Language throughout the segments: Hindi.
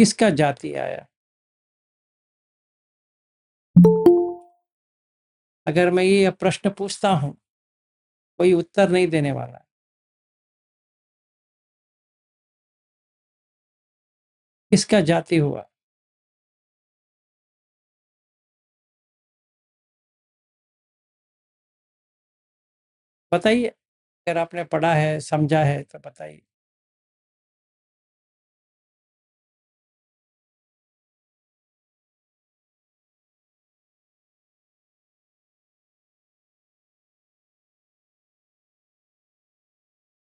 किसका जाति आया? अगर मैं ये प्रश्न पूछता हूं, कोई उत्तर नहीं देने वाला। किसका जाति हुआ? बताइए, अगर आपने पढ़ा है, समझा है तो बताइए।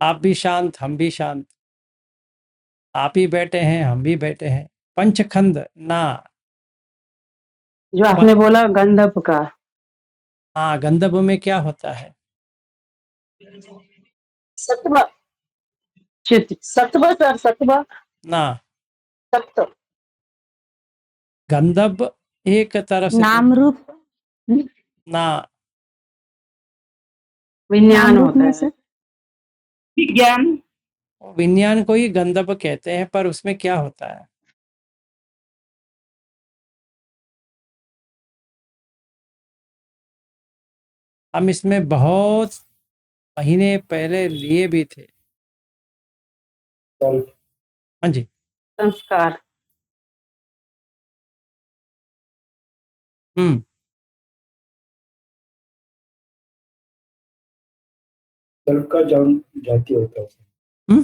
आप भी शांत, हम भी शांत। आप ही बैठे हैं, हम भी बैठे हैं। पंचखंड ना। जो आपने बोला गंधप का। हाँ, गंधर्व में क्या होता है? सत्व सत्व सर, सत्व ना, सत्व गंधर्व एक तरह से नाम रूप ना, विज्ञान होता है। विज्ञान विज्ञान को ही गंधर्व कहते हैं, पर उसमें क्या होता है? हम इसमें बहुत महीने पहले लिए भी थे। हाँ जी। संस्कार हम्म। सेल्फ का जाति होता है। हम्म?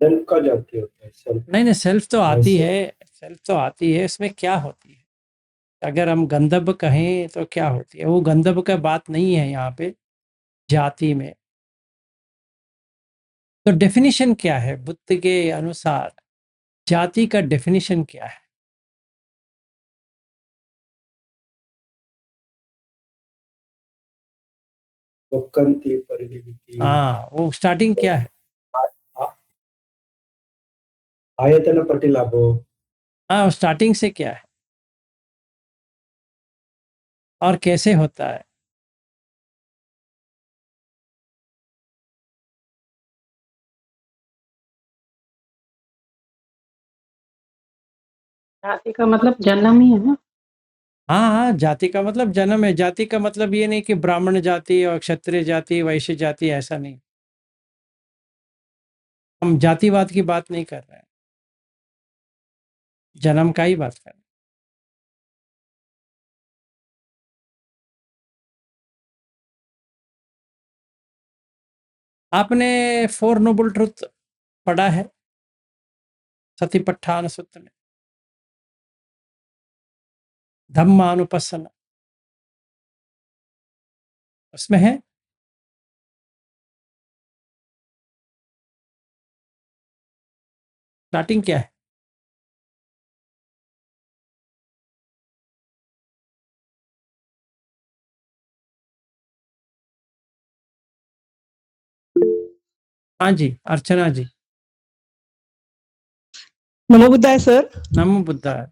सेल्फ का जाति होता है। सेल्फ नहीं, सेल्फ तो आती है, सेल्फ तो आती है। इसमें क्या होती है? अगर हम गंधर्व कहें तो क्या होती है? वो गंधर्व का बात नहीं है यहाँ पे जाति में। तो डेफिनेशन क्या है बुद्ध के अनुसार? जाति का डेफिनेशन क्या है? वक्कन्ति परिनिमिति हाँ, वो स्टार्टिंग क्या है? आयतन प्रतिलाभो। हाँ, स्टार्टिंग से क्या है और कैसे होता है? जाति का मतलब जन्म ही है ना। हाँ हाँ, जाति का मतलब जन्म है। जाति का मतलब ये नहीं कि ब्राह्मण जाति और क्षत्रिय जाति, वैश्य जाति, ऐसा नहीं। हम जातिवाद की बात नहीं कर रहे हैं, जन्म का ही बात कर रहे हैं। आपने फोर नोबल ट्रुथ पढ़ा है सतिपट्ठान सूत्र में? धम्मानुपස්සन उसमें है। स्टार्टिंग क्या है? हाँ जी, अर्चना जी। नमो बुद्धाय सर। नमो बुद्धाय।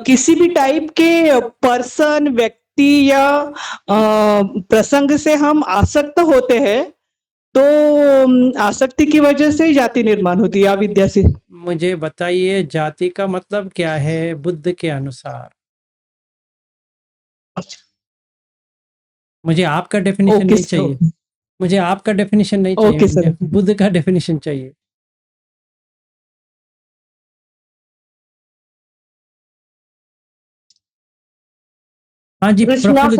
किसी भी टाइप के पर्सन, व्यक्ति या प्रसंग से हम आसक्त होते हैं तो आसक्ति की वजह से जाति निर्माण होती है अविद्या से। मुझे बताइए, जाति का मतलब क्या है बुद्ध के अनुसार? मुझे आपका डेफिनेशन नहीं चाहिए। मुझे आपका डेफिनेशन नहीं चाहिए, मुझे बुद्ध का डेफिनेशन चाहिए। हाँ जी, प्रफुल्ल जी।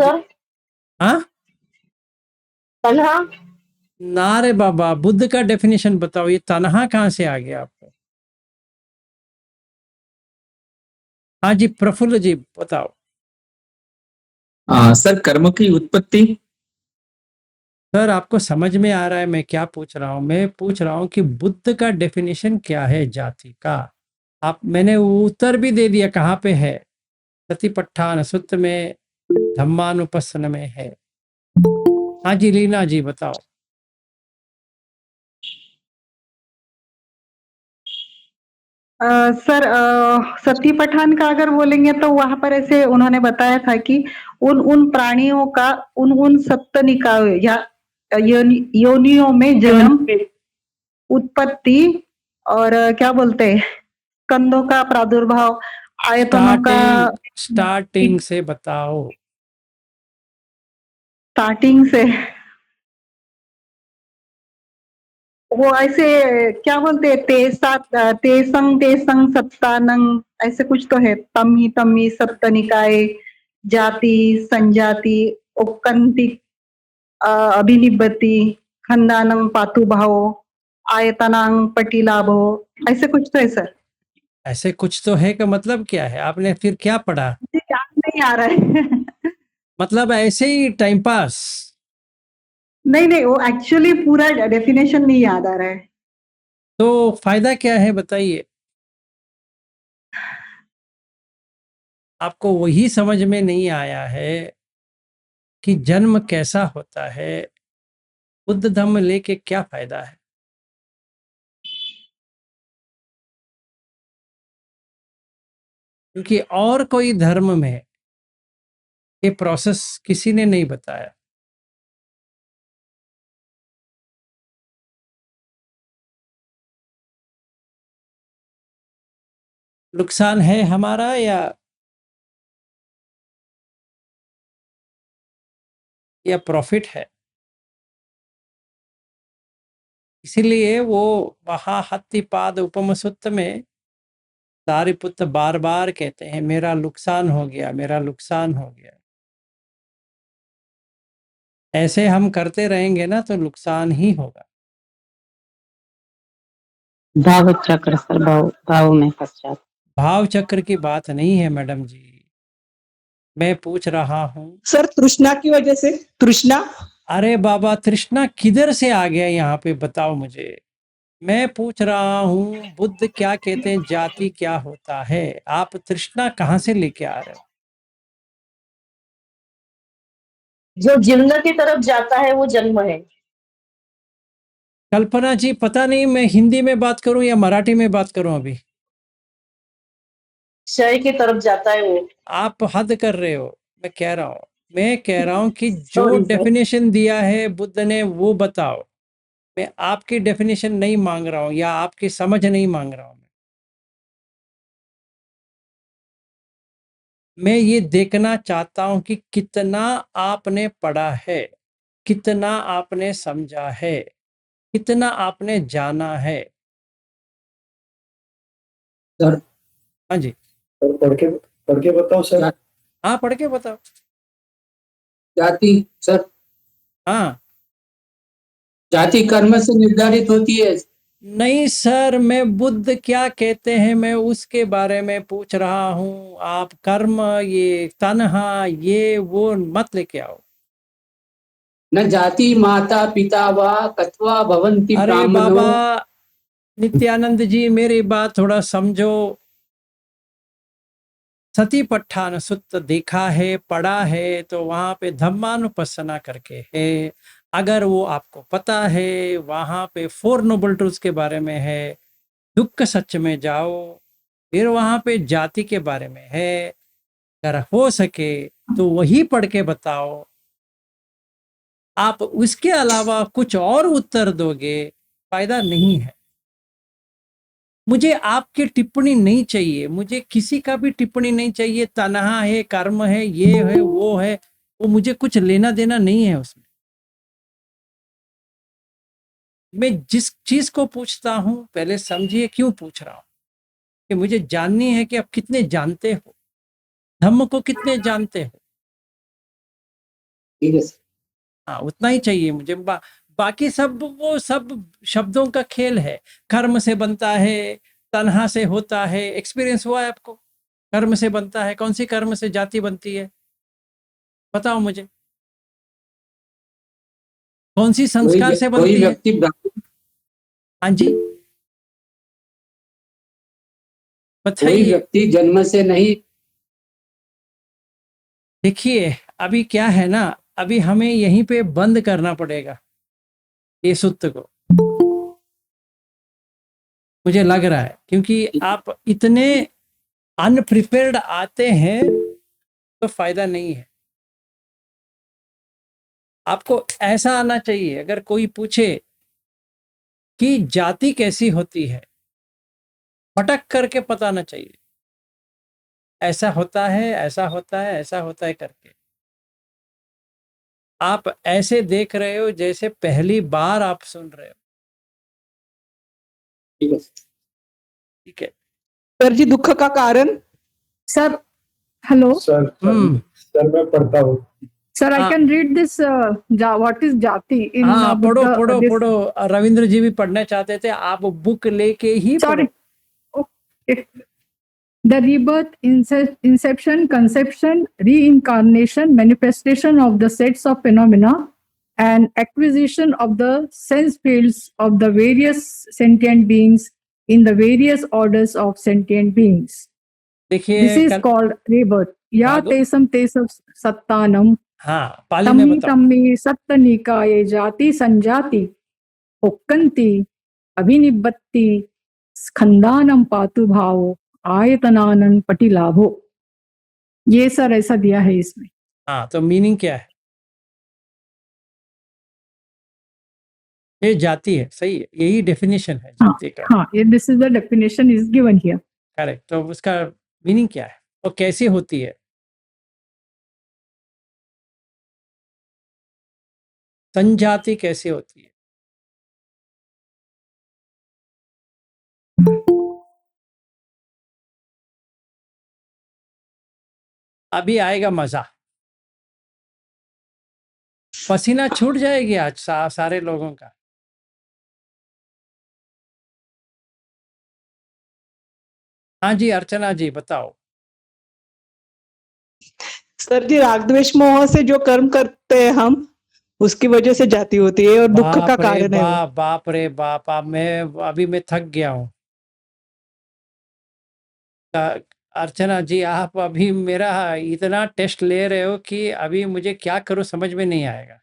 हाँ, तन्हा ना रे बाबा, बुद्ध का डेफिनेशन बताओ। ये तन्हा कहाँ से आ गया आपको? हाँ जी, प्रफुल्ल जी बताओ। सर, कर्म की उत्पत्ति। सर, आपको समझ में आ रहा है मैं क्या पूछ रहा हूँ? मैं पूछ रहा हूँ कि बुद्ध का डेफिनेशन क्या है जाति का? मैंने उत्तर भी दे दिया, कहाँ पे है? सतिपट्ठान सूत्र में, धम्मानुपස්සन में है। हाँ जी, लीना जी बताओ। सर, सती पठान का अगर बोलेंगे तो वहां पर ऐसे उन्होंने बताया था कि उन प्राणियों का उन सप्त निकायों या योनियों में जन्म, उत्पत्ति और क्या बोलते हैं, कंधों का प्रादुर्भाव, आयतनों का स्टार्टिंग से बताओ। स्टार्टिंग से वो ऐसे क्या बोलते हैं, तेसंग तेसंग सप्तानंग, ऐसे कुछ तो है, तमी तमी सप्तनिकाय, जाति संजाति, ओक्कंति, अभिनिबति, खंदानंग पातुभाव, आयतनांग पटिलाभो, ऐसे कुछ तो है सर। ऐसे कुछ तो है का मतलब क्या है? आपने फिर क्या पढ़ा? मुझे याद नहीं आ रहा है। मतलब ऐसे ही टाइम पास? नहीं नहीं, वो एक्चुअली पूरा डेफिनेशन नहीं याद आ रहा है। तो फायदा क्या है बताइए? आपको वही समझ में नहीं आया है कि जन्म कैसा होता है, बुद्ध धम्म लेके क्या फायदा है? क्योंकि और कोई धर्म में ये प्रोसेस किसी ने नहीं बताया। नुकसान है हमारा या प्रॉफिट है? इसीलिए वो वहाँ हत्तिपाद उपम सुत्त में सारिपुत्र बार बार कहते हैं मेरा नुकसान हो गया, मेरा नुकसान हो गया। ऐसे हम करते रहेंगे ना तो नुकसान ही होगा। भाव चक्र सर, भाव में फंस जाते। भाव चक्र की बात नहीं है मैडम जी, मैं पूछ रहा हूँ। सर तृष्णा की वजह से, तृष्णा। अरे बाबा, तृष्णा किधर से आ गया यहाँ पे, बताओ मुझे। मैं पूछ रहा हूँ बुद्ध क्या कहते हैं, जाति क्या होता है? आप तृष्णा कहाँ से लेके आ रहे हो? जो जिंदा की तरफ जाता है वो जन्म है। कल्पना जी, पता नहीं मैं हिंदी में बात करूं या मराठी में बात करूं अभी। क्षय की तरफ जाता है वो। आप हद कर रहे हो। मैं कह रहा हूं कि जो सॉरी सर। डेफिनेशन दिया है बुद्ध ने वो बताओ। मैं आपकी डेफिनेशन नहीं मांग रहा हूं या आपकी समझ नहीं मांग रहा हूं। मैं ये देखना चाहता हूं कि कितना आपने पढ़ा है, कितना आपने समझा है, कितना आपने जाना है। सर हाँ जी, पढ़ के बताओ सर। हाँ पढ़ के बताओ। जाति सर, हाँ जाति कर्म से निर्धारित होती है। नहीं सर, मैं बुद्ध क्या कहते हैं मैं उसके बारे में पूछ रहा हूँ। आप कर्म, ये तन्हा, ये वो मत लेके आओ। न जाति माता पिता वा कथवा भवन्ति अरे ब्राह्मणो। बाबा नित्यानंद जी, मेरी बात थोड़ा समझो। सतीपट्ठान सुत्त देखा है, पढ़ा है, तो वहां पे धम्मानुपස්සना करके है। अगर वो आपको पता है, वहां पे 4 नोबल ट्रूथ्स के बारे में है। दुख सच में जाओ, फिर वहां पे जाति के बारे में है। अगर हो सके तो वही पढ़ के बताओ। आप उसके अलावा कुछ और उत्तर दोगे, फायदा नहीं है। मुझे आपकी टिप्पणी नहीं चाहिए, मुझे किसी का भी टिप्पणी नहीं चाहिए। तन्हा है, कर्म है, ये है, वो है, वो मुझे कुछ लेना देना नहीं है उसमें। मैं जिस चीज को पूछता हूं पहले समझिए क्यों पूछ रहा हूं। कि मुझे जाननी है कि आप कितने जानते हो, धम्म को कितने जानते हो। ठीक है सर। हाँ उतना ही चाहिए मुझे। बाकी सब वो सब शब्दों का खेल है। कर्म से बनता है, तन्हा से होता है। एक्सपीरियंस हुआ है आपको? कर्म से बनता है, कौन सी कर्म से जाति बनती है बताओ मुझे। कौन सी संस्कार से कोई बनती है? व्यक्ति ब्राह्मण, हाँ जी कोई बताइए। व्यक्ति जन्म से नहीं। देखिए अभी क्या है ना, अभी हमें यहीं पे बंद करना पड़ेगा ये सूत्र को, मुझे लग रहा है। क्योंकि आप इतने अनप्रिपेयर्ड आते हैं तो फायदा नहीं है। आपको ऐसा आना चाहिए, अगर कोई पूछे कि जाति कैसी होती है फटक करके बताना चाहिए, ऐसा होता है, ऐसा होता है, ऐसा होता है करके। आप ऐसे देख रहे हो जैसे पहली बार आप सुन रहे हो। ठीक है ठीक है। सर जी, दुख का कारण? Sir, hello. सर सर मैं पढ़ता हूँ। Sir, I हाँ। can read this. What is jati in हाँ, पढ़ो Buddha, पढ़ो this- पढ़ो। रविंद्र जी भी पढ़ना चाहते थे, आप बुक लेके ही Sorry. पढ़ो। Okay. The rebirth, inception, conception, reincarnation, manifestation of the sets of phenomena, and acquisition of the sense fields of the various sentient beings in the various orders of sentient beings. This देखिए is called rebirth. Ya भागो। tesam sattanam. हाँ, पाली में तम्मी बताओ। तम्मी सप्तनिकाये जाति संजाति उक्कन्ति अभिनिबत्ति स्कंदानम पातु भावो आयतनानन पटिलाभो। ये सर ऐसा दिया है इसमें। हाँ, तो मीनिंग क्या है? ये जाति है, सही है, यही डेफिनेशन है जाति का। हाँ, ये this is the definition is given here. Correct. तो उसका मीनिंग क्या है और कैसे होती है? संजाति कैसे होती है? अभी आएगा मजा, पसीना छूट जाएगी आज सारे लोगों का। हाँ जी, अर्चना जी बताओ। सर जी, राग द्वेष मोह से जो कर्म करते हैं हम, उसकी वजह से जाति होती है और दुख का कारण है वो। बाप रे बाप, अब मैं थक गया हूँ। अर्चना जी, आप अभी मेरा इतना टेस्ट ले रहे हो कि अभी मुझे क्या करूं समझ में नहीं आएगा।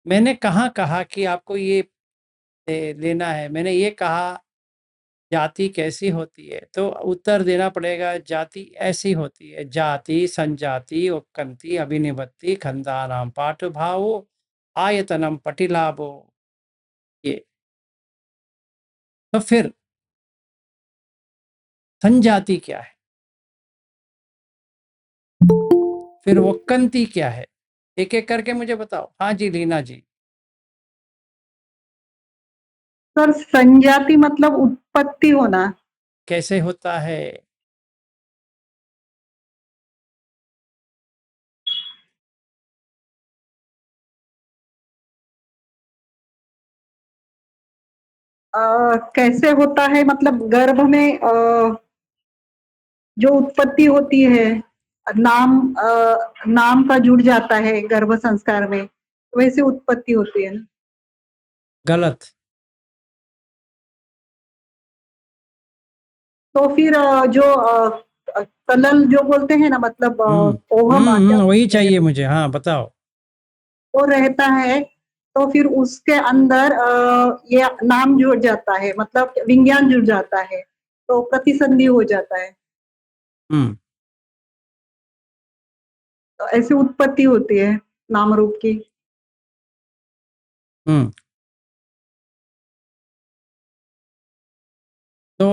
मैंने कहाँ कहा कि आपको ये लेना है? मैंने ये कहा जाति कैसी होती है, तो उत्तर देना पड़ेगा जाति ऐसी होती है। जाति संजाति उक्कन्ति अभिनिबत्ति खंदानाम पाठ भावो आयतनम पटिलाभो। ये तो फिर संजाति क्या है, फिर उक्कन्ति क्या है? एक एक करके मुझे बताओ। हाँ जी लीना जी। सर, संजाति मतलब उत्पत्ति होना। कैसे होता है? कैसे होता है मतलब गर्भ में जो उत्पत्ति होती है, नाम का जुड़ जाता है गर्भ संस्कार में, वैसे उत्पत्ति होती है ना। गलत। तो फिर जो कलल जो बोलते हैं ना, मतलब ओहम वही चाहिए मुझे। हाँ बताओ। वो रहता है, तो फिर उसके अंदर ये नाम जुड़ जाता है, मतलब विज्ञान जुड़ जाता है, तो प्रतिसंधि हो जाता है। तो ऐसी उत्पत्ति होती है नाम रूप की। तो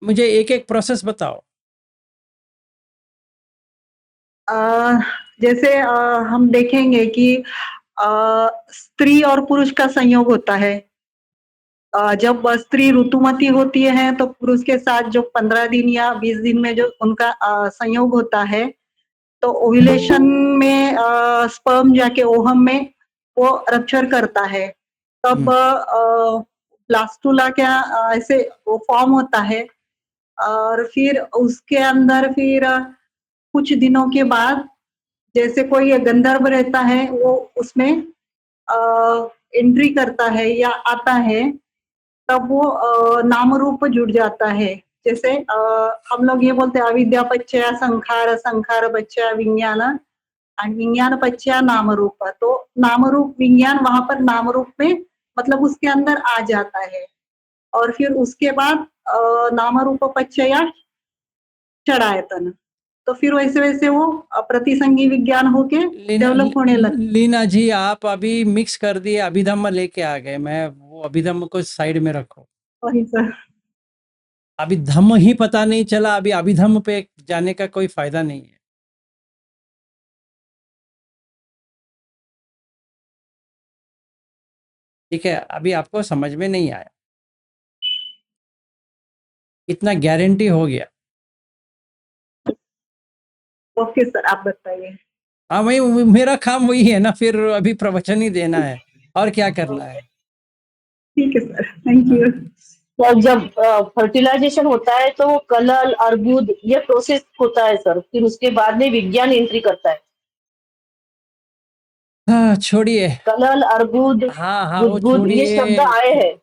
मुझे एक एक प्रोसेस बताओ। जैसे हम देखेंगे कि स्त्री और पुरुष का संयोग होता है। जब स्त्री ऋतुमती होती है तो पुरुष के साथ जो 15 दिन या 20 दिन में जो उनका संयोग होता है, तो ओव्यूलेशन में स्पर्म जाके ओहम में वो रप्चर करता है, तब ब्लास्टुला क्या ऐसे वो फॉर्म होता है। और फिर उसके अंदर फिर कुछ दिनों के बाद जैसे कोई गंधर्व रहता है, वो उसमें एंट्री करता है या आता है, तब वो नाम रूप जुड़ जाता है। जैसे हम लोग ये बोलते हैं अविद्या पच्चया संखार, संखार पच्चया विज्ञान, और विज्ञान पच्चया नाम रूप। तो नाम रूप विज्ञान वहां पर नाम रूप में मतलब उसके अंदर आ जाता है, और फिर उसके बाद नाम रूप पच्चया चढ़ायतन। तो फिर वैसे वैसे वो प्रतिसंगी विज्ञान होके डेवलप होने लगता। लीना जी, आप अभी मिक्स कर दिए, अभिधम्म लेके आ गए। मैं वो अभिधम्म को साइड में रखो। वही सर। अभी धम्म ही पता नहीं चला, अभी अभिधम्म पे जाने का कोई फायदा नहीं है। ठीक है, अभी आपको समझ में नहीं आया, इतना गारंटी हो गया। ओके सर, आप बताइए। हाँ भाई, मेरा काम वही है ना, फिर अभी प्रवचन ही देना है, और क्या करना है। ठीक है सर, थैंक यू। सर जब फर्टिलाइजेशन होता है तो वो कलल अर्बुद ये प्रोसेस होता है सर, फिर उसके बाद में विज्ञान एंट्री करता है। हाँ छोड़िए, कलल अर्बुद हाँ हाँ वो बुदबुद ये शब्द छोड़िए, आए हैं।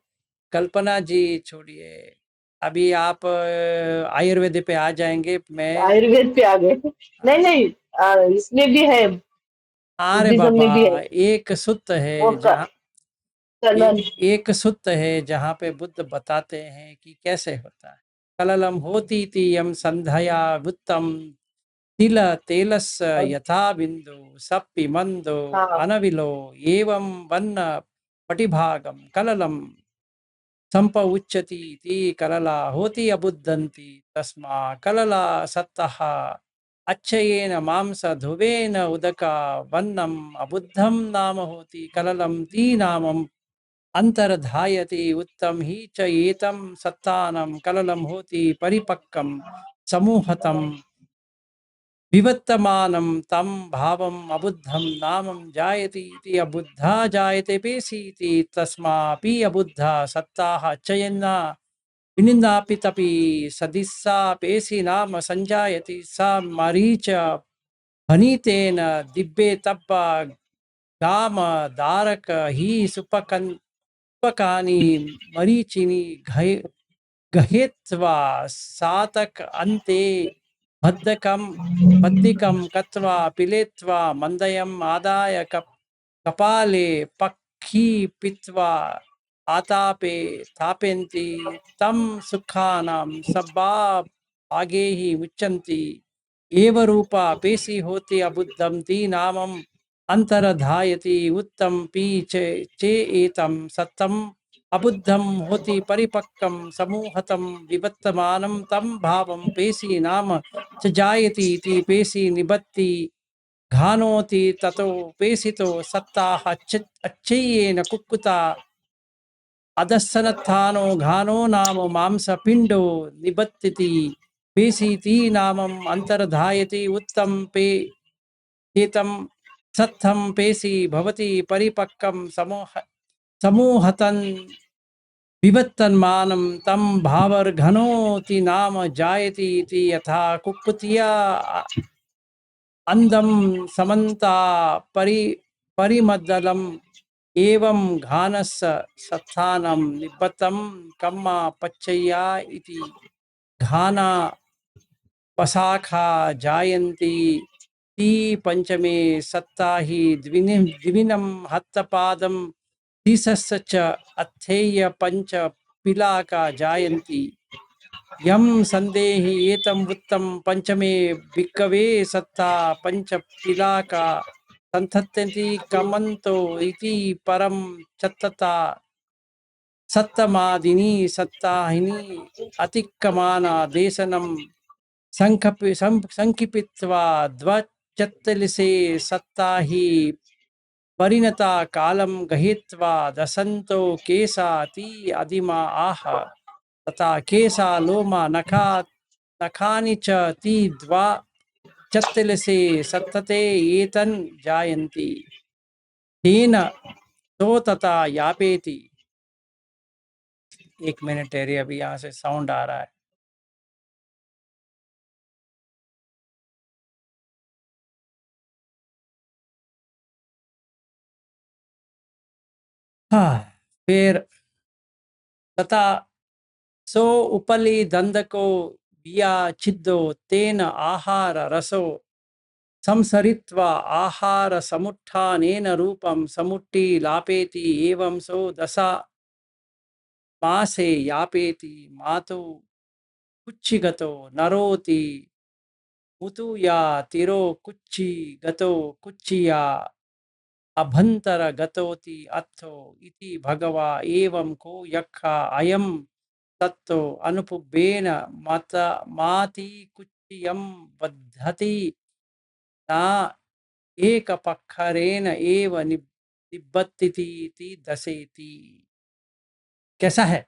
कल्पना जी छोड़िए, अभी आप आयुर्वेद पे आ जाएंगे। मैं आयुर्वेद पे आ गए। नहीं नहीं, इसमें भी है, अरे बुद्धिज्म बाबा, में भी है एक सूत्र वो है जहाँ कलल। एक सूत्र है जहाँ पे बुद्ध बताते हैं कि कैसे होता है। कललम होती यम संध्या वुत्तम तिल तेलस यथा बिंदु सप्पि मंदो हाँ अनविलो एवं वन्न पटिभागम कललम संप उच्चति इति कलला होती अबुद्धंति तस्मा कलला सत्तः अच्छयेन मांस ध्रुवेन उदका वन्नम अबुद्धम नाम होती कललम ती नामम अंतर्धायति उत्तम ही च एतम सत्तानम कललम होती परिपक्कम समूहतम विवर्तमानं तं भावम् अबुद्धं नामं जायति इति अबुद्धा जायते पेशीति तस्मापि अबुद्धा सत्ताः चयन्ना विनिन्दापि तपि सदिस्सा पेशी नाम संजायति सा मरीच भनीतेन दिव्ये तप्प गाम दारक ही सुपकानि मरीचिनि गहेत्वा सातक अन्ते बद्धिकं कत्वा पिलेत्वा मन्दयम् आदाय कपाले पक्षी पीत्वा आतापे तापयन्ति तं सुखानां सब्बा आगे ही मुच्यन्ति एव रूपा पेशी होती अबुद्धं ती नामम् अंतरधायति उत्तम पी चे एतं सत्तम अबुद्धं होति परिपक्कं समूहतं विवर्तमानं तं भावं पेशी नाम च जायति इति पेशी निबत्ति घानोति ततो पेशितो सत्ताः अच्छय्येन कुक्कुता अदस्सनत्थानो घानो नाम मांसपिंडो निबत्तिति पेशीति नामम् अंतर्धायति उत्तम पे एतं सत्थं पेशी भवति परिपक्कं समूहतन् विवर्तमानं तं भावर्घनोति नाम जायति इति यथा कुक्कुतिया अंदम समन्ता परिमद्दलम् एवं घानस्य सत्थानं निबद्धं कम्मा पच्चया इति घाना पशाखा जायन्ति ती पंचमे सत्ता ही द्विविनं हस्तपादं तीसस्य च अथेय पंच पिलाका जायन्ति यम संदेहि एतम वृत्तम पंचमे भिक्कवे सत्ता पंच पिलाका संथत्यन्ति कमन्तो इति परम चत्तता सत्तमादिनी सत्ताहिनी अतिक्कमाना देशनम संकिपित्वा द्वचत्तलिसे सत्ताहि परिणता कालम गहित्वा दसंतो केसा ती अधिमा आह तथा केसा लोमा नखानि च ती द्वा चत्तलसे सत्तते एतन जायन्ति तेन तो तथा यापेति। एक मिनट ठहरिए, अभी यहाँ से साउंड आ रहा है। हाँ, फिर तथा सो उपली दंदको बिया छिद्दो तेन आहार रसो संसरित्वा आहार समुत्थानेन रूपम समुट्टी लापेति एवं सो दशा मासे यापेति मातु कुच्चिगतो नरोति मुतु या तिरो कुच्ची गतो कुच्चिया अभंतर गतोति अथो इति भगवा एवं को यक्खा अयम तत्तो अनुपुब्बेन माति कुच्चियम बद्धति ना एकपक्षरेण एव निबद्धतीति दसेति। कैसा है,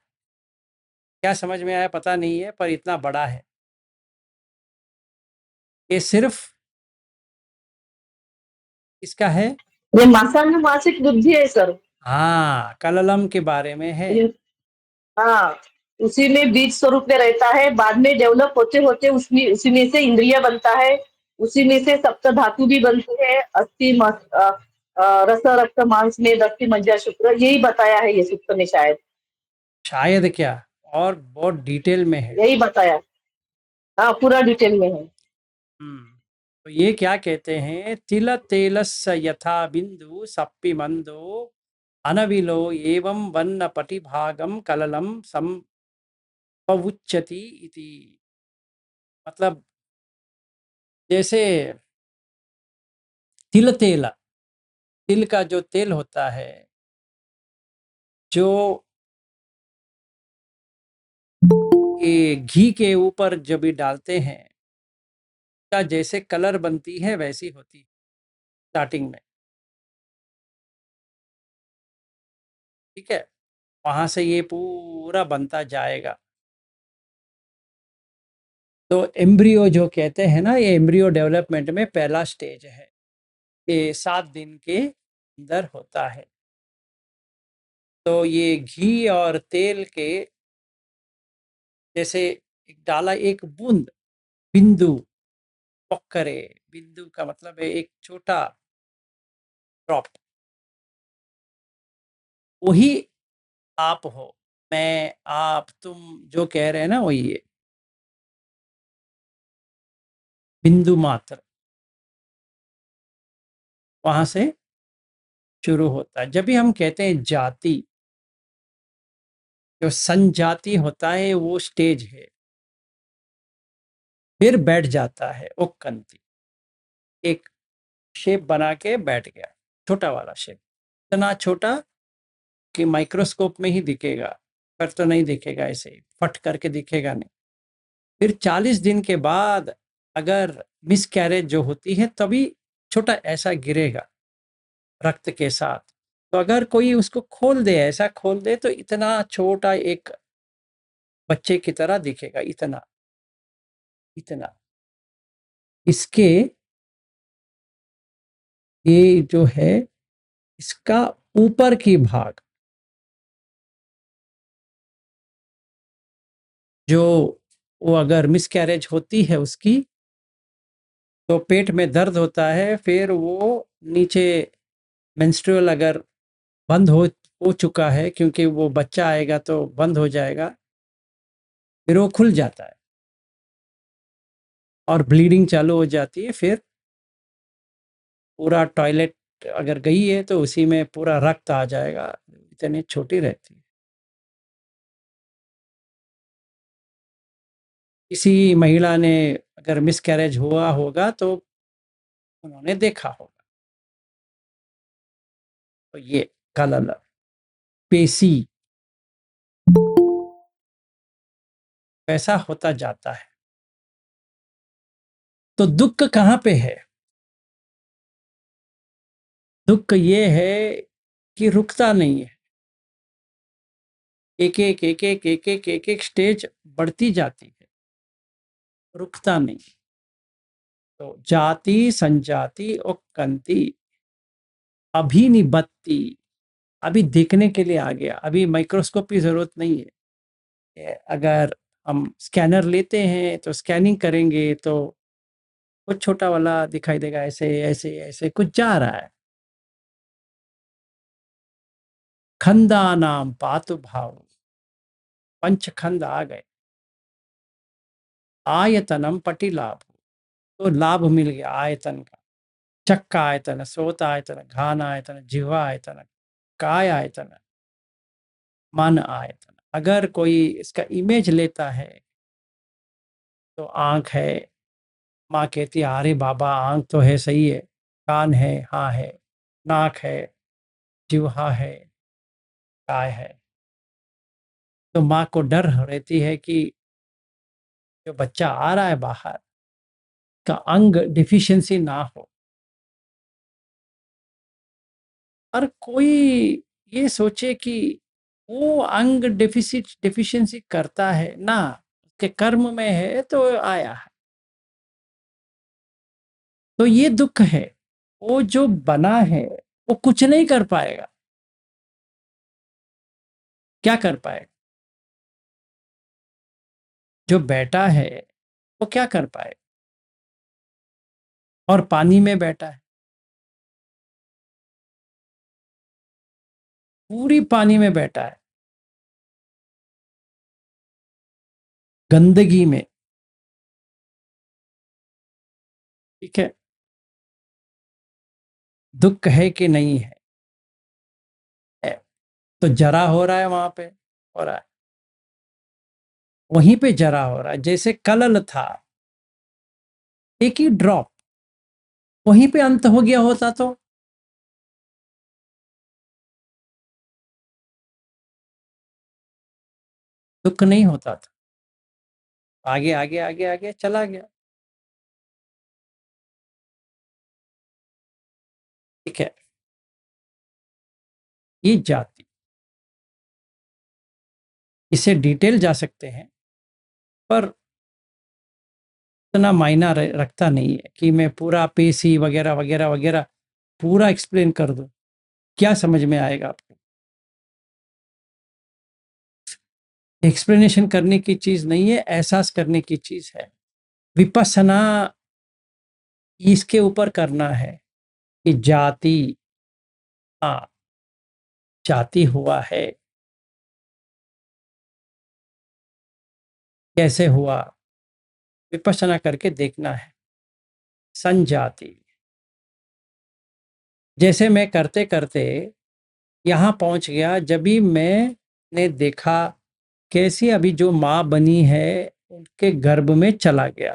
क्या समझ में आया पता नहीं है, पर इतना बड़ा है। ये सिर्फ इसका है, ये मासिक बुद्धि है सर। हाँ, कललम के बारे में है। हाँ, उसी में बीज स्वरूप में रहता है, बाद में डेवलप होते होते उसी में से इंद्रिय बनता है, उसी में से सप्त धातु भी बनती है, अस्थि रस रक्त मांस में दस्ती मज्जा शुक्र, यही बताया है ये सूत्र में शायद क्या, और बहुत डिटेल में है, यही बताया। हाँ, पूरा डिटेल में है। तो ये क्या कहते हैं, तिल तेलस्य यथा बिंदु सप्पि मंदो अनविलो एवं वन्न पटिभागम कललम संपवुच्यति इति। मतलब जैसे तिल का जो तेल होता है, जो ये घी के ऊपर जब भी डालते हैं, का जैसे कलर बनती है वैसी होती है स्टार्टिंग में, ठीक है, वहां से ये पूरा बनता जाएगा। तो एम्ब्रियो जो कहते हैं ना, ये एम्ब्रियो डेवलपमेंट में पहला स्टेज है, ये 7 दिन के अंदर होता है। तो ये घी और तेल के जैसे डाला एक बूंद, बिंदु पक्करे, बिंदु का मतलब है एक छोटा ड्रॉप, वही आप हो, मैं आप तुम जो कह रहे हैं ना, वही है बिंदु मात्र, वहां से शुरू होता है। जब भी हम कहते हैं जाति, जो संजाति होता है वो स्टेज है, फिर बैठ जाता है उक्कंती, एक शेप बना के बैठ गया, छोटा वाला शेप, इतना छोटा कि माइक्रोस्कोप में ही दिखेगा, पर तो नहीं दिखेगा, ऐसे फट करके दिखेगा नहीं। फिर 40 दिन के बाद अगर मिस कैरेज जो होती है तभी छोटा ऐसा गिरेगा रक्त के साथ। तो अगर कोई उसको खोल दे, ऐसा खोल दे, तो इतना छोटा एक बच्चे की तरह दिखेगा, इतना इतना। इसके ये जो है, इसका ऊपर की भाग जो वो अगर मिसकैरेज होती है उसकी, तो पेट में दर्द होता है, फिर वो नीचे मेंस्ट्रुअल अगर बंद हो चुका है, क्योंकि वो बच्चा आएगा तो बंद हो जाएगा, फिर वो खुल जाता है और ब्लीडिंग चालू हो जाती है। फिर पूरा टॉयलेट अगर गई है तो उसी में पूरा रक्त आ जाएगा, इतनी छोटी रहती है। किसी महिला ने अगर मिसकैरेज हुआ होगा तो उन्होंने देखा होगा। तो ये कलल पेशी ऐसा होता जाता है। तो दुख कहाँ पे है? दुख ये है कि रुकता नहीं है, एक एक एक एक एक एक एक एक स्टेज बढ़ती जाती है, रुकता नहीं। तो जाति संजाति उक्कंती अभिनिबत्ति, अभी देखने के लिए आ गया, अभी माइक्रोस्कोप की जरूरत नहीं है। अगर हम स्कैनर लेते हैं तो स्कैनिंग करेंगे तो कुछ छोटा वाला दिखाई देगा, ऐसे ऐसे ऐसे कुछ जा रहा है। खंदा नाम पातु भाव, पंचखंड आ गए, आयतनम पटी लाभ, तो लाभ मिल गया आयतन का, चक्का आयतन, सोत आयतन, घान आयतन, जिह्वा आयतन, काय आयतन, मन आयतन। अगर कोई इसका इमेज लेता है तो आंख है, माँ कहती है अरे बाबा आंख तो है, सही है, कान है, हाँ है, नाक है, जिह्वा है, काय है। तो माँ को डर रहती है कि जो बच्चा आ रहा है बाहर का अंग डिफिशियंसी ना हो। और कोई ये सोचे कि वो अंग डिफिशियंसी करता है ना, उसके कर्म में है तो आया है। तो ये दुख है, वो जो बना है वो कुछ नहीं कर पाएगा। क्या कर पाएगा? जो बैठा है वो क्या कर पाएगा? और पानी में बैठा है, पूरी पानी में बैठा है, गंदगी में। ठीक है, दुख है कि नहीं है? है। तो जरा हो रहा है, वहां पे हो रहा है, वहीं पे जरा हो रहा है। जैसे कलल था, एक ही ड्रॉप, वहीं पे अंत हो गया होता तो दुख नहीं होता था। आगे आगे आगे आगे चला गया। ठीक है, ये जाति, इसे डिटेल जा सकते हैं, पर इतना मायना रखता नहीं है कि मैं पूरा पेशी वगैरह वगैरह वगैरह पूरा एक्सप्लेन कर दूं। क्या समझ में आएगा आपको? एक्सप्लेनेशन करने की चीज नहीं है, एहसास करने की चीज है। विपස්සना इसके ऊपर करना है कि जाति, हाँ जाति हुआ है, कैसे हुआ, विपස්සना करके देखना है। संजाति, जैसे मैं करते करते यहाँ पहुंच गया, जब भी मैंने देखा कैसी अभी जो माँ बनी है उनके गर्भ में चला गया,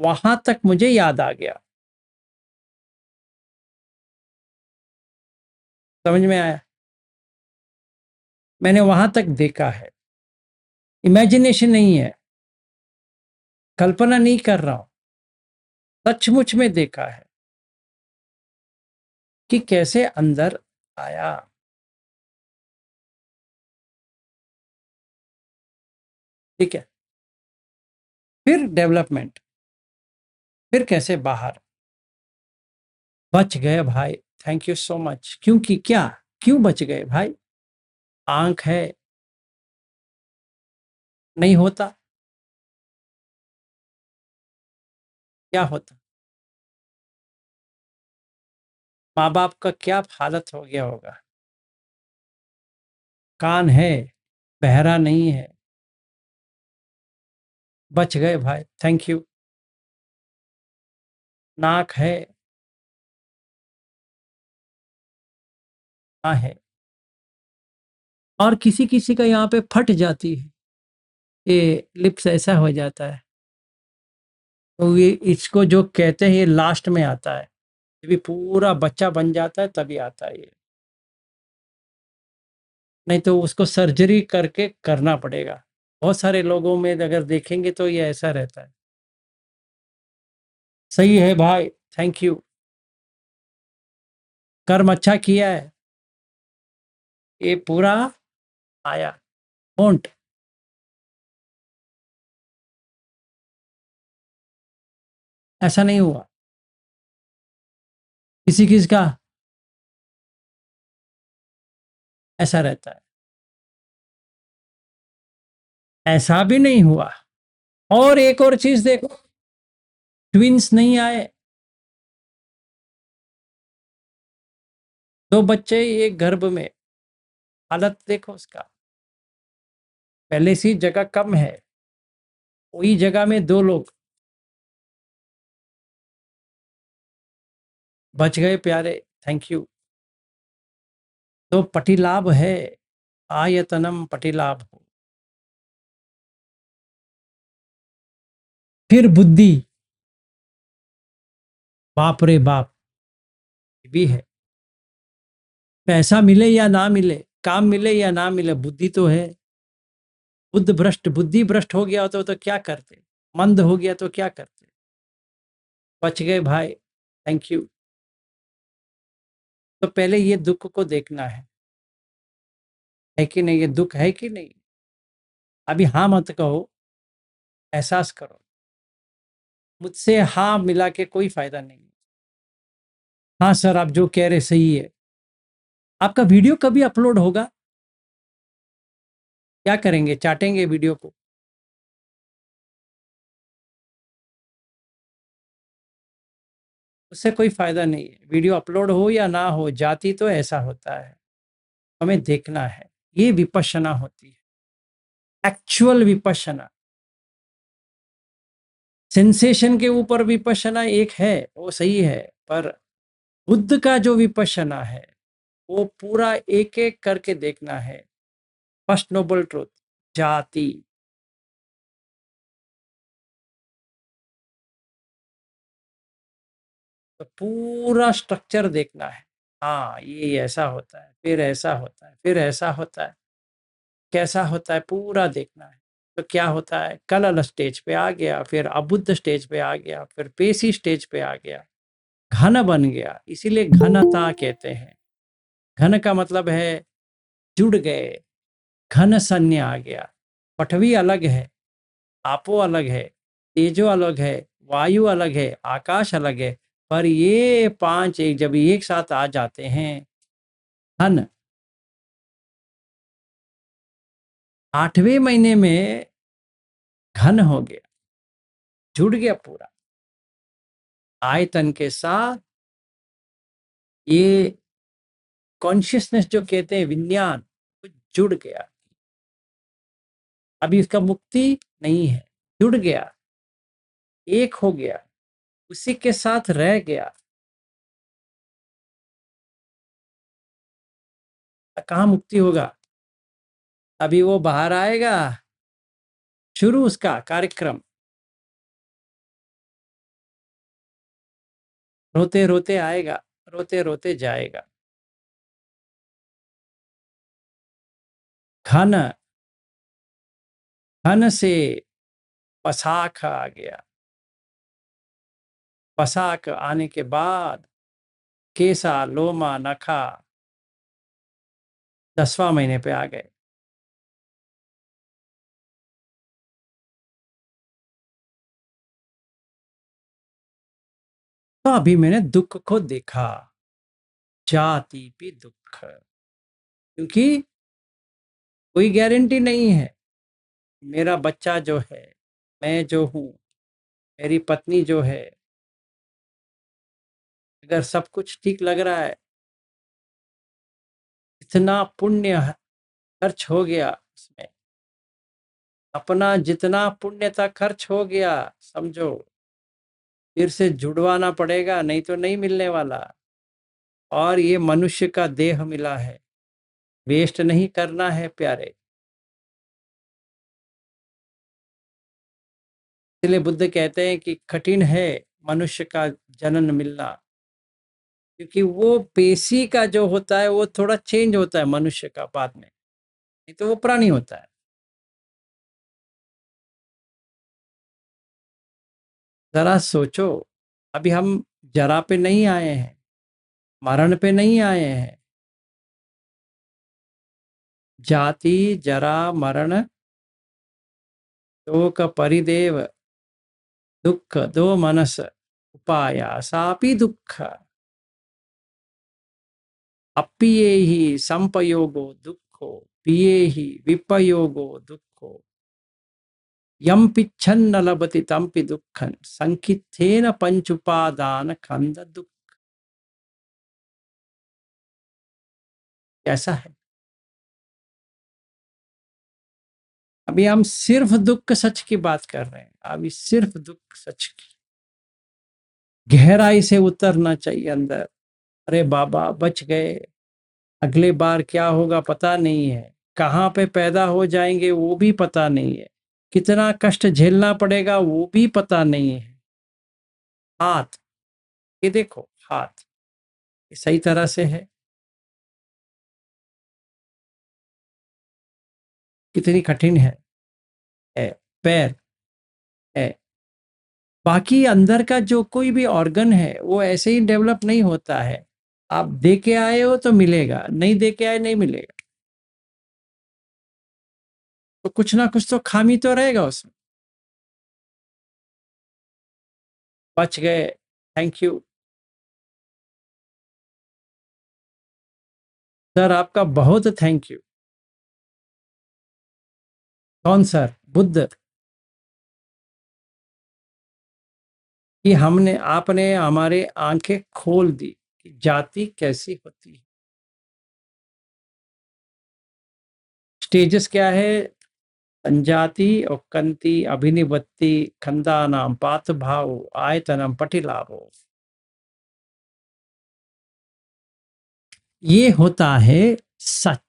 वहां तक मुझे याद आ गया। समझ में आया? मैंने वहां तक देखा है, इमेजिनेशन नहीं है, कल्पना नहीं कर रहा हूं, सचमुच में देखा है कि कैसे अंदर आया। ठीक है, फिर डेवलपमेंट, फिर कैसे बाहर। बच गए भाई, थैंक यू सो मच। क्योंकि क्या, क्यों बच गए भाई? आंख है, नहीं होता क्या होता? माँ बाप का क्या हालत हो गया होगा। कान है, बहरा नहीं है, बच गए भाई, थैंक यू। नाक है, हाँ है। और किसी किसी का यहाँ पे फट जाती है, ये लिप्स ऐसा हो जाता है, तो ये इसको जो कहते हैं ये लास्ट में आता है, जब भी पूरा बच्चा बन जाता है तभी आता है ये, नहीं तो उसको सर्जरी करके करना पड़ेगा। बहुत सारे लोगों में अगर देखेंगे तो ये ऐसा रहता है। सही है भाई, थैंक यू। कर्म अच्छा किया है, ये पूरा आया। वोंट, ऐसा नहीं हुआ किसी किसी का, ऐसा रहता है, ऐसा भी नहीं हुआ। और एक और चीज देखो, ट्विंस नहीं आए, दो बच्चे एक गर्भ में, हालत देखो उसका। पहले से ही जगह कम है, वही जगह में दो लोग बच गए प्यारे, थैंक यू। तो पटिलाभ है, आयतनम पटिलाभ हो। फिर बुद्धि, बाप रे बाप, ये भी है। पैसा मिले या ना मिले, काम मिले या ना मिले, बुद्धि तो है। बुद्धि भ्रष्ट हो गया तो क्या करते, मंद हो गया तो क्या करते। बच गए भाई, थैंक यू। तो पहले ये दुख को देखना है कि नहीं, ये दुख है कि नहीं। अभी हाँ मत कहो, एहसास करो। मुझसे हाँ मिला के कोई फायदा नहीं। हाँ सर, आप जो कह रहे सही है। आपका वीडियो कभी अपलोड होगा? क्या करेंगे, चाटेंगे वीडियो को? उससे कोई फायदा नहीं है। वीडियो अपलोड हो या ना हो, जाति तो ऐसा होता है, हमें देखना है। ये विपश्यना होती है, एक्चुअल विपश्यना। सेंसेशन के ऊपर विपश्यना एक है, वो सही है, पर बुद्ध का जो विपश्यना है वो पूरा एक एक करके देखना है। फर्स्ट नोबल ट्रूथ, जाति। तो पूरा स्ट्रक्चर देखना है। हाँ, ये ऐसा होता है, फिर ऐसा होता है, फिर ऐसा होता है, कैसा होता है, पूरा देखना है। तो क्या होता है, कलल स्टेज पे आ गया, फिर अबुद्ध स्टेज पे आ गया, फिर पेशी स्टेज पे आ गया, घन बन गया। इसीलिए घनता कहते हैं। घन का मतलब है जुड़ गए, घन सन्य आ गया। पृथ्वी अलग है, आपो अलग है, तेजो अलग है, वायु अलग है, आकाश अलग है, पर ये पांच जब एक साथ आ जाते हैं, घन। 8वें महीने में घन हो गया, जुड़ गया पूरा आयतन के साथ। ये कॉन्शियसनेस जो कहते हैं, विज्ञान, वो जुड़ गया। अभी इसका मुक्ति नहीं है, जुड़ गया, एक हो गया, उसी के साथ रह गया। कहाँ मुक्ति होगा? अभी वो बाहर आएगा, शुरू उसका कार्यक्रम। रोते रोते आएगा, रोते रोते जाएगा। घन, घन से पसाख आ गया, पसाख आने के बाद केसा, लोमा, नखा 10वां महीने पे आ गए। तो अभी मैंने दुख को देखा, जाति भी दुख, क्योंकि कोई गारंटी नहीं है। मेरा बच्चा जो है, मैं जो हूँ, मेरी पत्नी जो है, अगर सब कुछ ठीक लग रहा है, इतना पुण्य खर्च हो गया उसमें, अपना जितना पुण्य था खर्च हो गया, समझो फिर से जुड़वाना पड़ेगा, नहीं तो नहीं मिलने वाला। और ये मनुष्य का देह मिला है, वेस्ट नहीं करना है प्यारे। इसलिए बुद्ध कहते हैं कि कठिन है मनुष्य का जन्म मिलना, क्योंकि वो पेशी का जो होता है वो थोड़ा चेंज होता है मनुष्य का बाद में, नहीं तो वो प्राणी होता है। जरा सोचो, अभी हम जरा पे नहीं आए हैं, मरण पे नहीं आए हैं। जाति, जरा, मरण, शोक, परिदेव, दुख, दो मनस, उपायासापि दुःख। अप्पियेहि संपयोगो दुःखो, पियेहि विपयोगो दुःखो, यम पिच्छन्न लभते तंपि दुःखं, संकित्थेन पंचुपादान खंड दुःख। कैसा है? अभी हम सिर्फ दुख सच की बात कर रहे हैं, अभी सिर्फ दुख सच की। गहराई से उतरना चाहिए अंदर। अरे बाबा बच गए, अगले बार क्या होगा पता नहीं है, कहाँ पे पैदा हो जाएंगे वो भी पता नहीं है, कितना कष्ट झेलना पड़ेगा वो भी पता नहीं है। हाथ, ये देखो हाथ, ये सही तरह से है, कितनी कठिन है पैर है। बाकी अंदर का जो कोई भी ऑर्गन है वो ऐसे ही डेवलप नहीं होता है। आप दे के आए हो तो मिलेगा, नहीं दे के आए नहीं मिलेगा। तो कुछ ना कुछ तो खामी तो रहेगा उसमें। बच गए, थैंक यू सर, आपका बहुत थैंक यू। कौन सर? बुद्ध कि आपने हमारे आंखें खोल दी कि जाति कैसी होती है। स्टेजेस क्या है? संजाति, उक्कंति, अभिनिवत्ति, खंदानाम, पात भाव, आयतनम, पटिलाभो। ये होता है सच।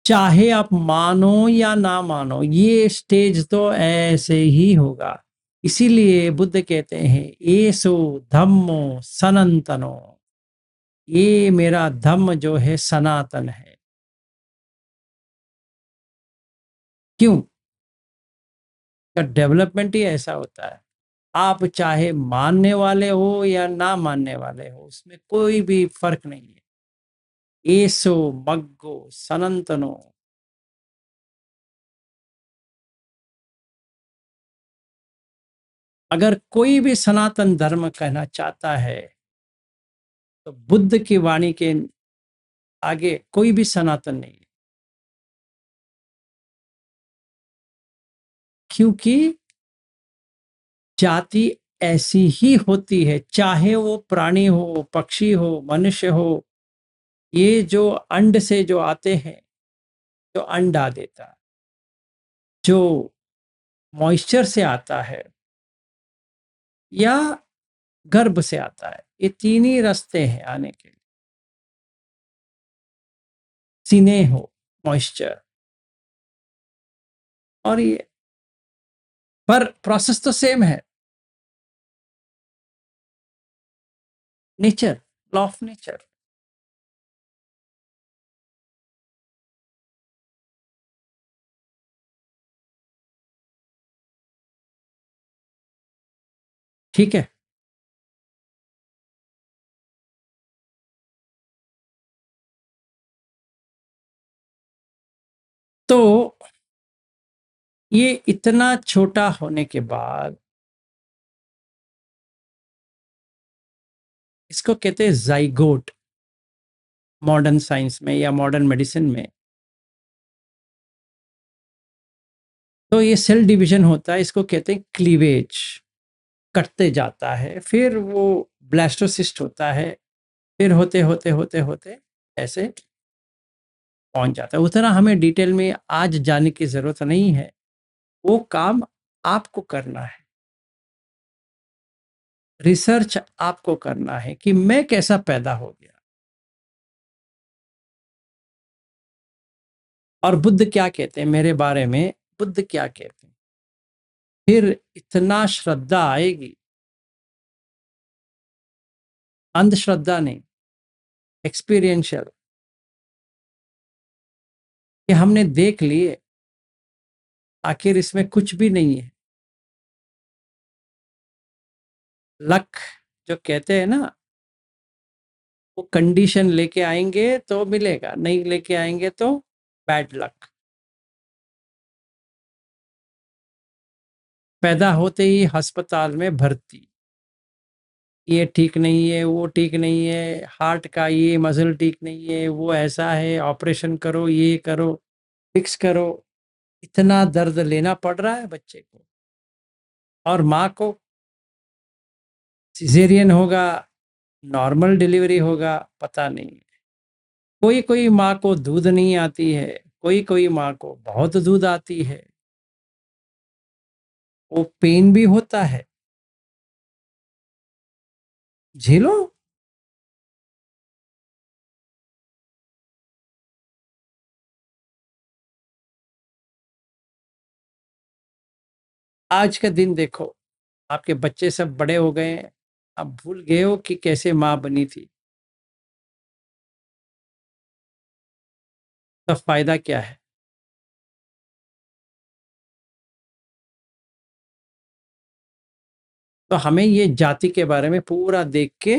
चाहे आप मानो या ना मानो, ये स्टेज तो ऐसे ही होगा। इसीलिए बुद्ध कहते हैं एसो धम्मो सनातनो, ये मेरा धम्म जो है सनातन है। क्यों? का डेवलपमेंट ही ऐसा होता है। आप चाहे मानने वाले हो या ना मानने वाले हो, उसमें कोई भी फर्क नहीं है। एसो मग्गो सनातनो। अगर कोई भी सनातन धर्म कहना चाहता है तो बुद्ध की वाणी के आगे कोई भी सनातन नहीं है। क्योंकि जाति ऐसी ही होती है, चाहे वो प्राणी हो, पक्षी हो, मनुष्य हो। ये जो अंड से जो आते हैं, जो अंडा देता है, जो मॉइस्चर से आता है या गर्भ से आता है, ये तीन ही रास्ते हैं आने के लिए। स्नेह हो, मॉइस्चर, और ये पर प्रोसेस तो सेम है। Nature, law of nature. ठीक है, तो ये इतना छोटा होने के बाद इसको कहते हैं जाइगोट, मॉडर्न साइंस में या मॉडर्न मेडिसिन में। तो ये सेल डिवीजन होता है, इसको कहते हैं क्लीवेज। कटते जाता है, फिर वो ब्लास्टोसिस्ट होता है, फिर होते होते होते होते ऐसे पहुंच जाता है। उतना हमें डिटेल में आज जाने की जरूरत नहीं है, वो काम आपको करना है। रिसर्च आपको करना है कि मैं कैसा पैदा हो गया, और बुद्ध क्या कहते हैं मेरे बारे में, बुद्ध क्या कहते हैं। फिर इतना श्रद्धा आएगी, अंधश्रद्धा नहीं, एक्सपीरियंशियल, कि हमने देख लिए आखिर इसमें कुछ भी नहीं है। लक जो कहते हैं ना, वो कंडीशन लेके आएंगे तो मिलेगा, नहीं लेके आएंगे तो बैड लक। पैदा होते ही अस्पताल में भर्ती, ये ठीक नहीं है, वो ठीक नहीं है, हार्ट का ये मसल ठीक नहीं है, वो ऐसा है, ऑपरेशन करो, ये करो, फिक्स करो। इतना दर्द लेना पड़ रहा है बच्चे को, और माँ को सिजेरियन होगा, नॉर्मल डिलीवरी होगा, पता नहीं है। कोई कोई माँ को दूध नहीं आती है, कोई कोई माँ को बहुत दूध आती है, वो पेन भी होता है, झेलो। आज का दिन देखो, आपके बच्चे सब बड़े हो गए हैं, आप भूल गए हो कि कैसे माँ बनी थी। तो फायदा क्या है? तो हमें ये जाति के बारे में पूरा देख के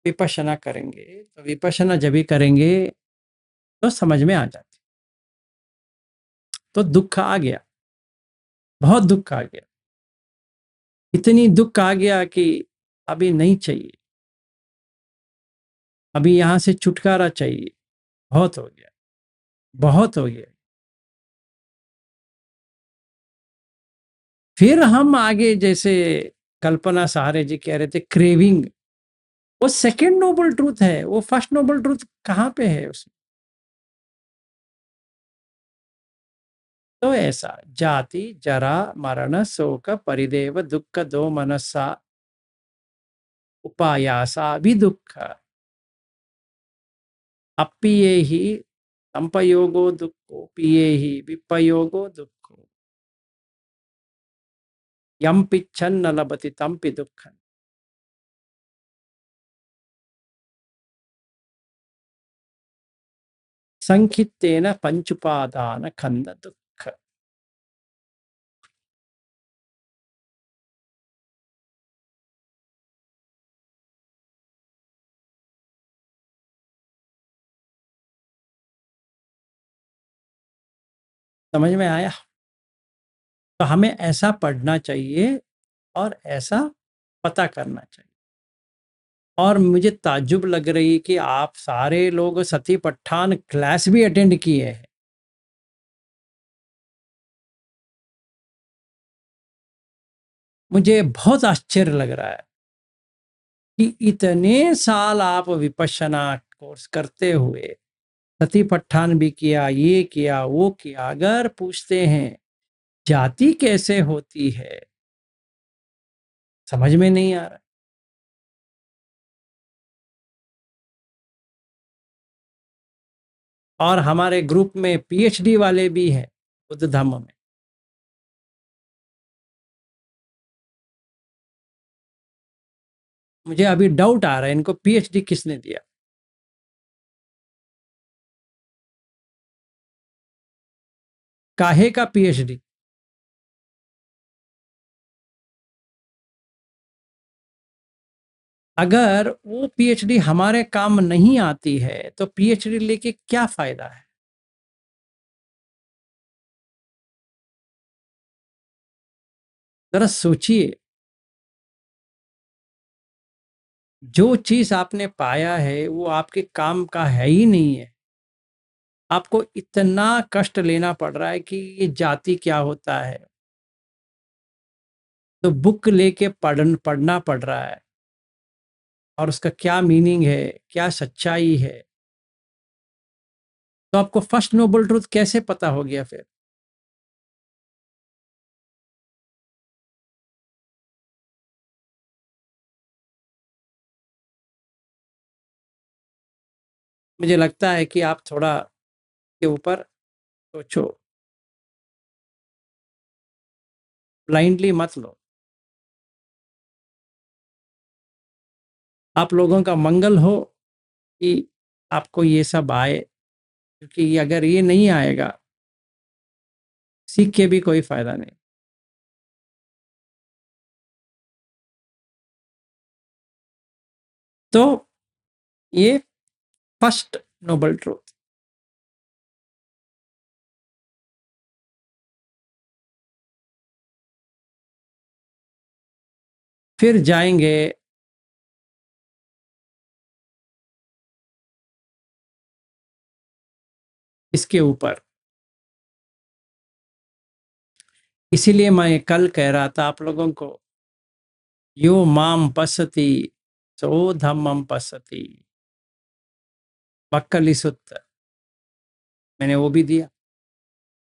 विपश्यना करेंगे। तो विपश्यना जब भी करेंगे तो समझ में आ जाती। तो दुख आ गया, बहुत दुख आ गया, इतनी दुख आ गया कि अभी नहीं चाहिए, अभी यहां से छुटकारा चाहिए, बहुत हो गया, बहुत हो गया। फिर हम आगे, जैसे कल्पना सहारे जी कह रहे थे, क्रेविंग, वो सेकंड नोबल ट्रूथ है, वो फर्स्ट नोबल ट्रूथ कहाँ पे है उसमें? तो ऐसा जाति जरा मरण शोक परिदेव दुख दो मनसा उपायासा भी दुख अप्पिये ही संपयोगो दुखो पिये ही विपयोगो दुखो यम पिच्छन न लभति तंपि दुःखं। संखित्तेन पंचुपादान खंड दुख। समझ में आया? तो हमें ऐसा पढ़ना चाहिए और ऐसा पता करना चाहिए। और मुझे ताज्जुब लग रही कि आप सारे लोग सती पठान क्लास भी अटेंड किए हैं। मुझे बहुत आश्चर्य लग रहा है कि इतने साल आप विपश्यना कोर्स करते हुए सती पठान भी किया, ये किया, वो किया, अगर पूछते हैं जाति कैसे होती है, समझ में नहीं आ रहा। और हमारे ग्रुप में पीएचडी वाले भी हैं बुद्ध धम्म में। मुझे अभी डाउट आ रहा है, इनको पीएचडी किसने दिया? काहे का पीएचडी? अगर वो पीएचडी हमारे काम नहीं आती है तो पीएचडी लेके क्या फायदा है? जरा सोचिए, जो चीज आपने पाया है वो आपके काम का है ही नहीं है, आपको इतना कष्ट लेना पड़ रहा है कि ये जाति क्या होता है, तो बुक लेके पढ़ना पड़ रहा है और उसका क्या मीनिंग है, क्या सच्चाई है। तो आपको फर्स्ट नोबल ट्रूथ कैसे पता हो गया फिर? मुझे लगता है कि आप थोड़ा के ऊपर सोचो, ब्लाइंडली मत लो। आप लोगों का मंगल हो कि आपको ये सब आए, क्योंकि अगर ये नहीं आएगा सीख के भी कोई फायदा नहीं। तो ये फर्स्ट नोबल ट्रूथ। फिर जाएंगे इसके ऊपर। इसीलिए मैं कल कह रहा था आप लोगों को, यो माम पसती सो धम्मम पसती, बक्कली सुत्त, मैंने वो भी दिया,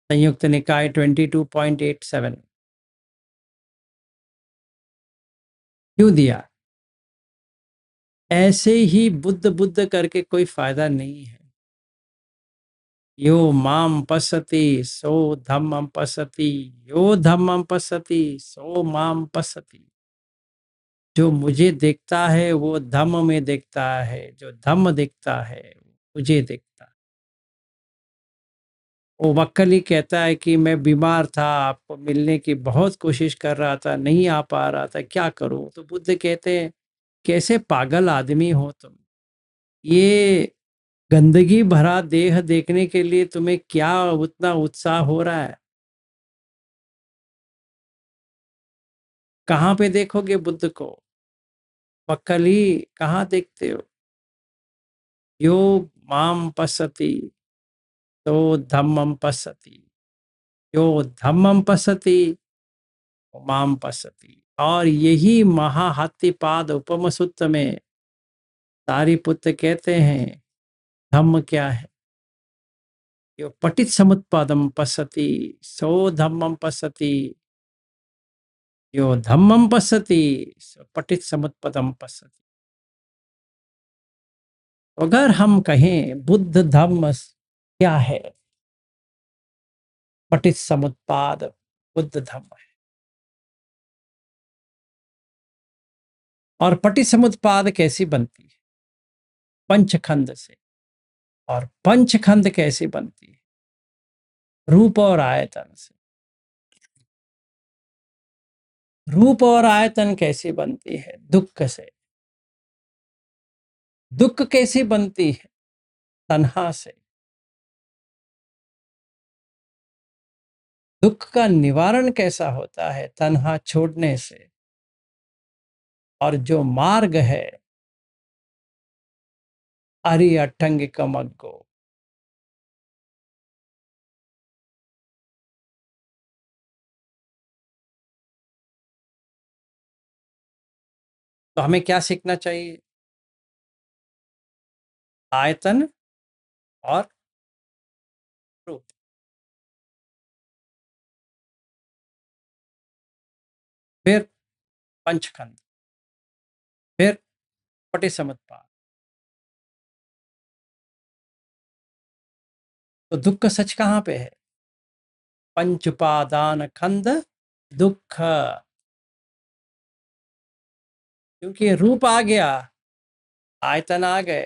संयुक्त निकाय 22.87। क्यों दिया? ऐसे ही बुद्ध बुद्ध करके कोई फायदा नहीं है। यो माम पसती सो धम्मम पसती, यो धम्मम पसती सो माम पसती। जो मुझे देखता है वो धम्म में देखता है, जो धम्म देखता है वो मुझे देखता है। वो वक्कली कहता है कि मैं बीमार था, आपको मिलने की बहुत कोशिश कर रहा था, नहीं आ पा रहा था, क्या करूं? तो बुद्ध कहते हैं, कैसे पागल आदमी हो तुम? ये गंदगी भरा देह देखने के लिए तुम्हें क्या उतना उत्साह हो रहा है? कहाँ पे देखोगे बुद्ध को? वक्कली कहाँ देखते हो? यो माम पश्यति तो धम्मम पश्यति, यो धम्मम पश्यति माम पश्यति। और यही महाहात्तिपाद उपम सूत्र में सारीपुत्र कहते हैं, धम्म क्या है? यो पटित समुत्पादम पश्यति सो धम्मम पश्यति, यो धम्मम पश्यति सो पटित समुत्पदम पश्यति। अगर हम कहें बुद्ध धम्म क्या है, पटित समुत्पाद बुद्ध धम्म है। और पटित समुत्पाद कैसी बनती है? पंचखंड से। और पंचखंड कैसी बनती है? रूप और आयतन से। रूप और आयतन कैसी बनती है? दुख से। दुख कैसी बनती है? तन्हा से। दुख का निवारण कैसा होता है? तन्हा छोड़ने से। और जो मार्ग है, अरि अट्टंगिकमग्गो, तो हमें क्या सीखना चाहिए? आयतन और रूप। फिर पंचखंड, फिर पटिसमुत्पाद। तो दुख का सच कहाँ पे है? पंच उपादान खंड दुख। क्योंकि रूप आ गया, आयतन आ गए,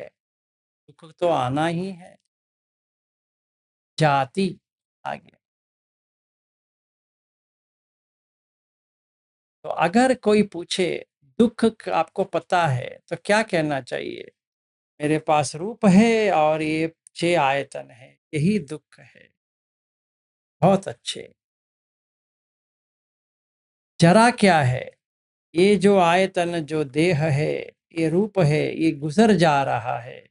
दुख तो आना ही है। जाति आ गया। तो अगर कोई पूछे दुख आपको पता है, तो क्या कहना चाहिए? मेरे पास रूप है और ये 6 आयतन है, यही दुख है। बहुत अच्छे। जरा क्या है? ये जो आयतन, जो देह है, ये रूप है, ये गुजर जा रहा है।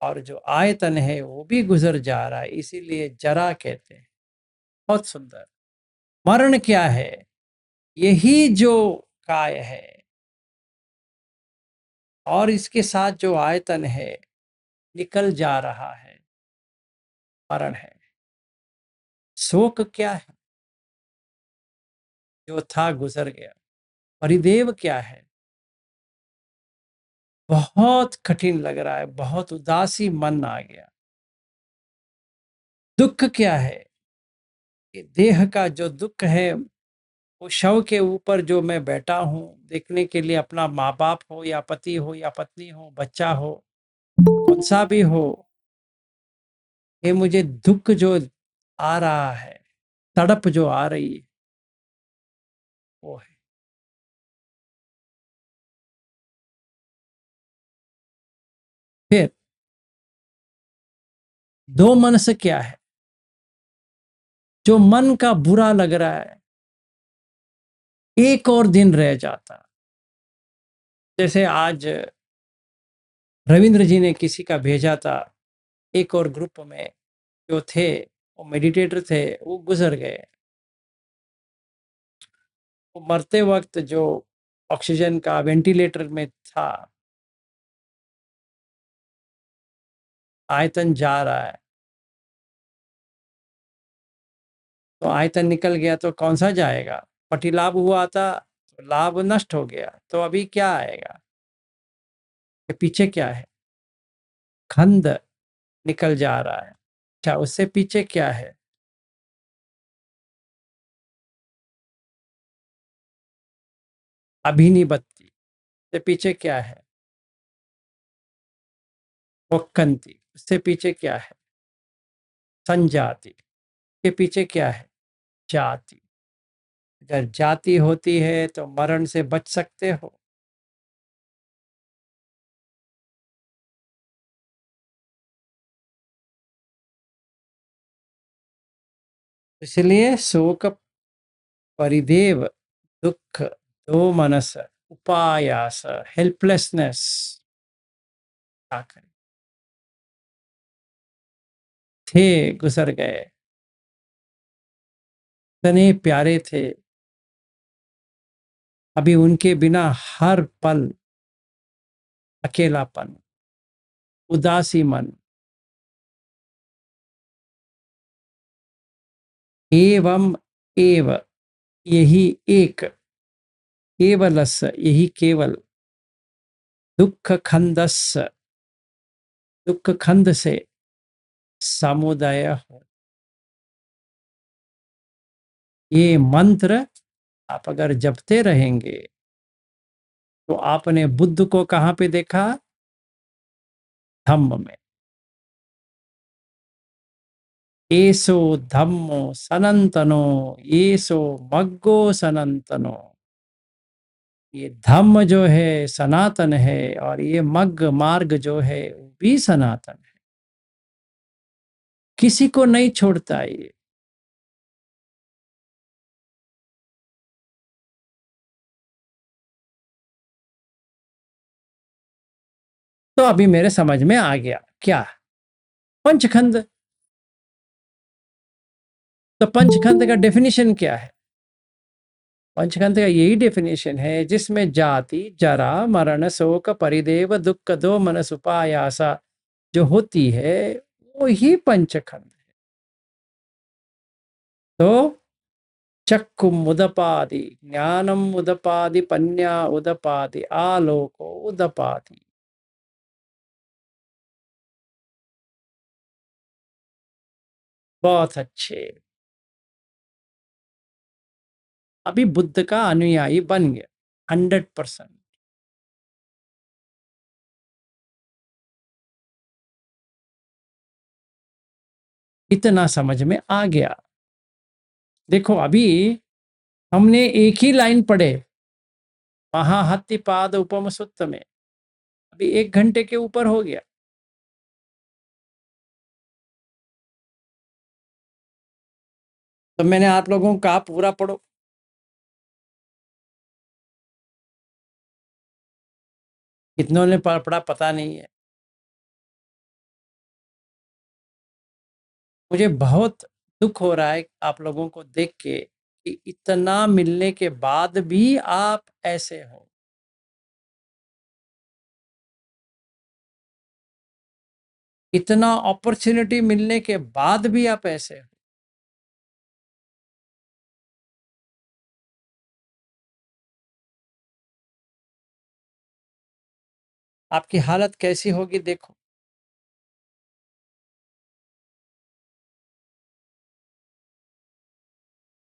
और जो आयतन है वो भी गुजर जा रहा है, इसीलिए जरा कहते हैं। बहुत सुंदर। मरण क्या है? यही जो काय है और इसके साथ जो आयतन है निकल जा रहा है, मरण है। शोक क्या है? जो था गुजर गया। परिदेव क्या है? बहुत कठिन लग रहा है, बहुत उदासी मन आ गया। दुख क्या है? ये देह का जो दुख है, वो शव के ऊपर जो मैं बैठा हूँ देखने के लिए, अपना माँ बाप हो या पति हो या पत्नी हो, बच्चा हो, कौन सा भी हो, ये मुझे दुख जो आ रहा है, तड़प जो आ रही है, वो है। फिर दो मन से क्या है? जो मन का बुरा लग रहा है, एक और दिन रह जाता। जैसे आज रविंद्र जी ने किसी का भेजा था, एक और ग्रुप में जो थे, वो मेडिटेटर थे, वो गुजर गए। वो मरते वक्त जो ऑक्सीजन का वेंटिलेटर में था, आयतन जा रहा है, तो आयतन निकल गया तो कौन सा जाएगा? पटिलाभ हुआ था तो लाभ नष्ट हो गया, तो अभी क्या आएगा? के पीछे क्या है? खंड निकल जा रहा है। अच्छा, उससे पीछे क्या है? अभिनी बत्ती। उससे पीछे क्या है? वक्कंती। उससे पीछे क्या है? संजाति। के पीछे क्या है? जाति। अगर जाति होती है तो मरण से बच सकते हो। इसलिए शोक परिदेव दुख दो मनस उपायास हेल्पलेसनेस क्या करें, थे गुजर गए, इतने प्यारे थे, अभी उनके बिना हर पल अकेलापन, उदासी मन। एवं एव यही एक, केवलस यही केवल, दुख खंदस दुख खंड से समुदाय हो। ये मंत्र आप अगर जपते रहेंगे तो आपने बुद्ध को कहां पे देखा? धम्म में। एसो धम्मो सनातनो, एसो मग्गो सनातनो। ये धम्म जो है सनातन है और ये मग्ग मार्ग जो है वो भी सनातन है, किसी को नहीं छोड़ता ये। तो अभी मेरे समझ में आ गया क्या पंचखंड। तो पंचखंड का डेफिनेशन क्या है? पंचखंड का यही डेफिनेशन है जिसमें जाति जरा मरण शोक परिदेव दुख दो मनस उपायासा जो होती है वो ही पंचखंड है। तो चक्कुम उदपादि, ज्ञानम उदपादि, पन्या उदपादि, आलोको उदपादि। बहुत अच्छे। अभी बुद्ध का अनुयायी बन गया 100%। इतना समझ में आ गया। देखो अभी हमने एक ही लाइन पढ़े महाहत्तिपाद उपम सूत्र में, अभी 1 घंटे के ऊपर हो गया। तो मैंने आप लोगों को कहा पूरा पढ़ो, कितनों ने पढ़ा पता नहीं है। मुझे बहुत दुख हो रहा है आप लोगों को देख के कि इतना मिलने के बाद भी आप ऐसे हो। इतना अपॉर्चुनिटी मिलने के बाद भी आप ऐसे हो। आपकी हालत कैसी होगी देखो।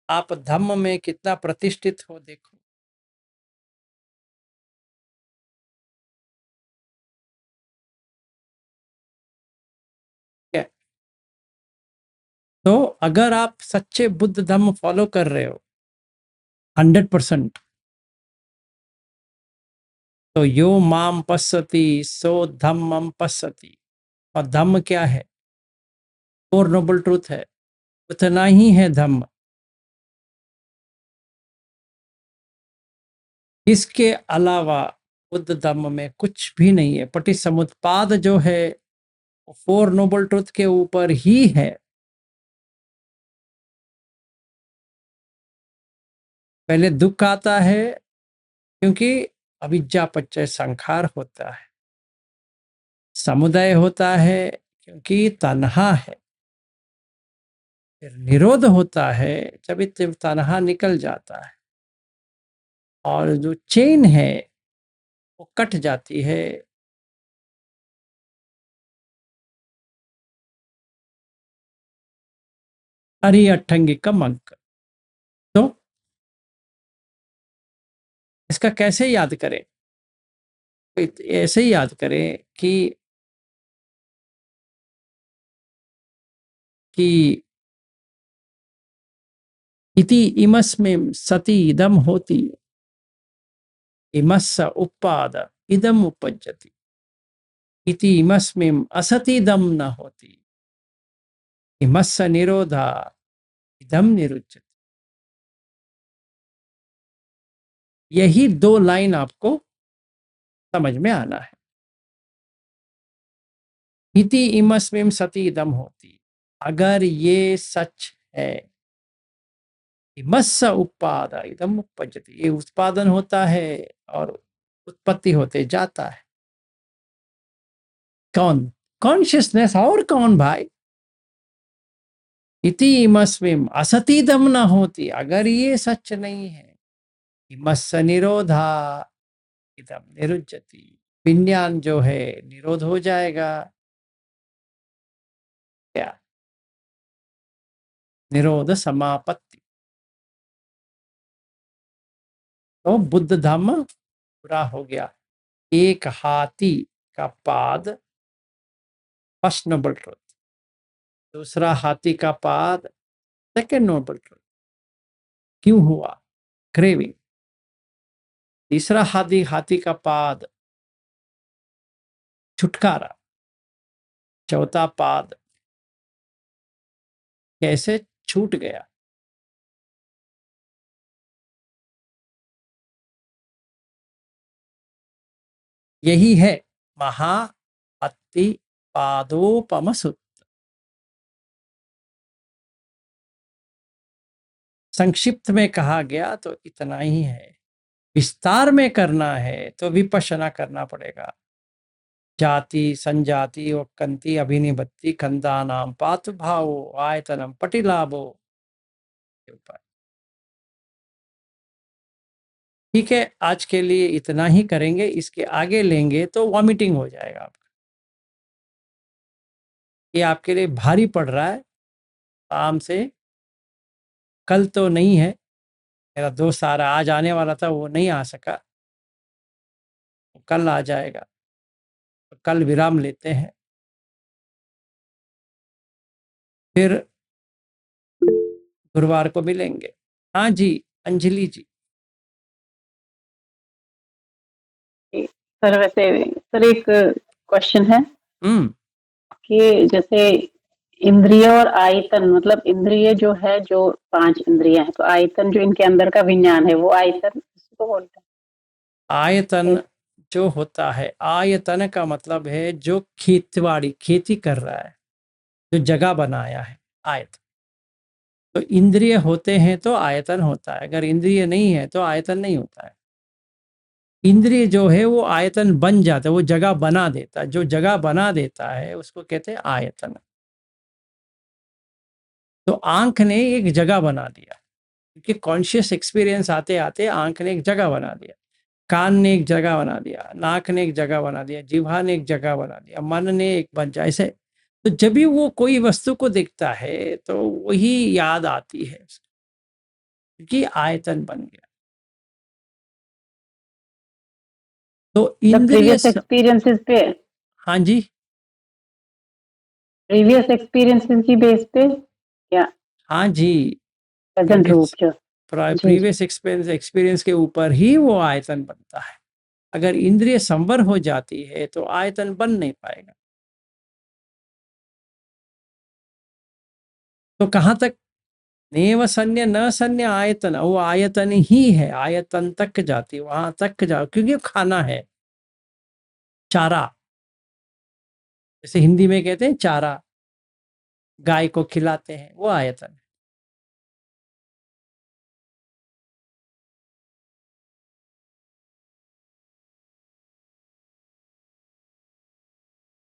आप धम्म में कितना प्रतिष्ठित हो देखो। क्या? तो अगर आप सच्चे बुद्ध धम्म फॉलो कर रहे हो 100%, तो यो माम पश्यति सो धम्मम पश्यति। और धम्म क्या है? फोर नोबल ट्रूथ है, उतना ही है धम्म। इसके अलावा बुद्ध धम्म में कुछ भी नहीं है। पटिसमुत्पाद जो है वो फोर नोबल ट्रूथ के ऊपर ही है। पहले दुख आता है क्योंकि अविद्या पच्चय संखार होता है, समुदाय होता है क्योंकि तन्हा है, फिर निरोध होता है जब तन्हा निकल जाता है और जो चेन है वो कट जाती है। हरि अट्ठंगी का मंत्र। तो इसका कैसे याद करें? ऐसे ही याद करें कि इति इमस्मिन् सति इदम होति, इमस्य उपाद इदम उपज्यति, इति इमस्मिन् असति इदम न होति, इमस्य निरोधा इदम निरुच्यते। यही 2 लाइन आपको समझ में आना है। इति इमस्मिन् सति इदम होति, अगर ये सच है, इमस्य उपाद इदम उपज्यति, ये उत्पादन होता है और उत्पत्ति होते जाता है। कौन? कॉन्शियसनेस। और कौन भाई? इति इमस्मिन् असति इदम न होती, अगर ये सच नहीं है, इमस्य निरोधा इदम निरुज्यति, विज्ञान जो है निरोध हो जाएगा। क्या? निरोध समापत्ति। तो बुद्ध धम्म पूरा हो गया। एक हाथी का पाद, फर्स्ट नोबल ट्रुथ, दूसरा हाथी का पाद, सेकेंड नोबल ट्रुथ, क्यों हुआ? क्रेविंग। तीसरा हाथी का पाद, छुटकारा। चौथा पाद, कैसे छूट गया। यही है महाअत्ति पादोपम सूत्र। संक्षिप्त में कहा गया तो इतना ही है। विस्तार में करना है तो विपश्यना करना पड़ेगा। जाति संजाति वक्कंती अभिनिबत्ति खंदानाम पातु भावो आयतनम पटिलाभो। ठीक है, आज के लिए इतना ही करेंगे। इसके आगे लेंगे तो वॉमिटिंग हो जाएगा आपका। ये आपके लिए भारी पड़ रहा है। आराम से, कल तो नहीं है, मेरा दोस्त आ रहा, आज आने वाला था, वो नहीं आ सका, कल आ जाएगा। तो कल विराम लेते हैं, फिर गुरुवार को मिलेंगे। हाँ जी, अंजलि जी। सर वैसे सर एक क्वेश्चन है कि जैसे इंद्रिय और आयतन, मतलब इंद्रिय जो है, जो 5 इंद्रियां हैं, तो आयतन जो इनके अंदर का विज्ञान है वो आयतन इसको बोलते हैं। आयतन जो होता है, आयतन का मतलब है जो खेती कर रहा है, जो जगह बनाया है, आयतन। तो इंद्रिय होते हैं तो आयतन होता है, अगर इंद्रिय नहीं है तो आयतन नहीं होता है। इंद्रिय जो है वो आयतन बन जाता है, वो जगह बना देता है। जो जगह बना देता है उसको कहते हैं आयतन। तो आंख ने एक जगह बना दिया, क्योंकि कॉन्शियस एक्सपीरियंस आते आते आंख ने एक जगह बना दिया, कान ने एक जगह बना दिया, नाक ने एक जगह बना दिया, जिह्वा ने एक जगह बना दिया, मन ने एक बन जाए ऐसे। तो जब भी वो कोई वस्तु को देखता है तो वही याद आती है, क्योंकि आयतन बन गया। तो इंद्रिय प्रीवियस एक्सपीरियंसेस पे, हाँ जी, प्रीवियस एक्सपीरियंसेस की बेस पे या हाँ जी, प्रेजेंट रूप जो प्रीवियस एक्सपीरियंस के ऊपर ही वो आयतन बनता है। अगर इंद्रिय संवर हो जाती है तो आयतन बन नहीं पाएगा। तो कहाँ तक? नेव सन्य न सन्य आयतन, वो आयतन ही है, आयतन तक जाती, वहां तक जाओ, क्योंकि खाना है, चारा। जैसे हिंदी में कहते हैं चारा, गाय को खिलाते हैं, वो आयतन है।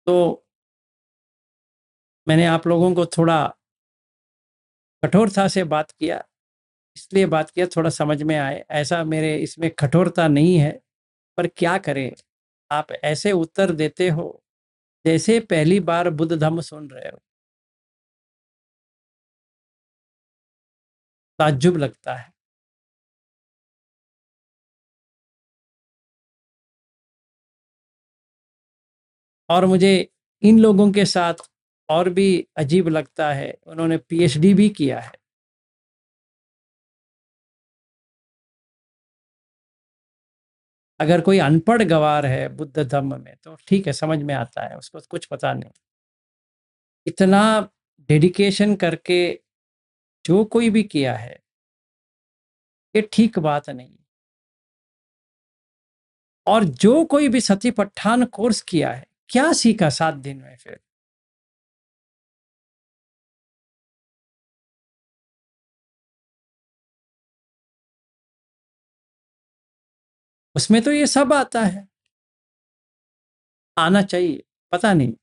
तो मैंने आप लोगों को थोड़ा कठोरता से बात किया, इसलिए बात किया थोड़ा समझ में आए। ऐसा मेरे इसमें कठोरता नहीं है, पर क्या करें, आप ऐसे उत्तर देते हो जैसे पहली बार बुद्ध धम्म सुन रहे हो। ताज्जुब लगता है। और मुझे इन लोगों के साथ और भी अजीब लगता है, उन्होंने पीएचडी भी किया है। अगर कोई अनपढ़ गवार है बुद्ध धम्म में तो ठीक है, समझ में आता है, उसको कुछ पता नहीं। इतना डेडिकेशन करके जो कोई भी किया है ये ठीक बात नहीं। और जो कोई भी सतीपट्ठान कोर्स किया है, क्या सीखा 7 दिन में? फिर उसमें तो ये सब आता है, आना चाहिए, पता नहीं।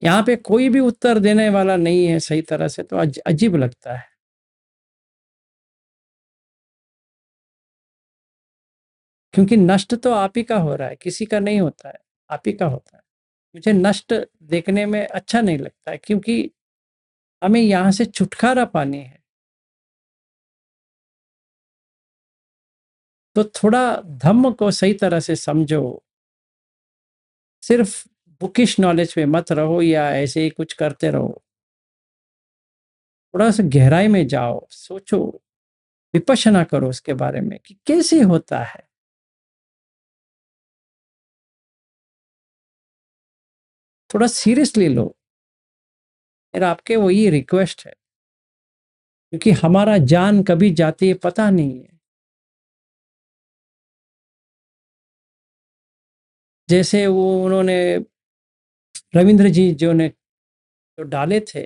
यहाँ पे कोई भी उत्तर देने वाला नहीं है सही तरह से, तो अजीब लगता है। क्योंकि नष्ट तो आप ही का हो रहा है, किसी का नहीं होता है, आप ही का होता है। मुझे नष्ट देखने में अच्छा नहीं लगता है, क्योंकि हमें यहाँ से छुटकारा पानी है। तो थोड़ा धम्म को सही तरह से समझो, सिर्फ बुकिश नॉलेज पे मत रहो या ऐसे ही कुछ करते रहो। थोड़ा सा गहराई में जाओ, सोचो, विपश्यना करो उसके बारे में कि कैसे होता है। थोड़ा सीरियसली लो, मेरा आपके वही रिक्वेस्ट है, क्योंकि हमारा जान कभी जाती है पता नहीं है। जैसे वो उन्होंने रविंद्र जी जो डाले थे,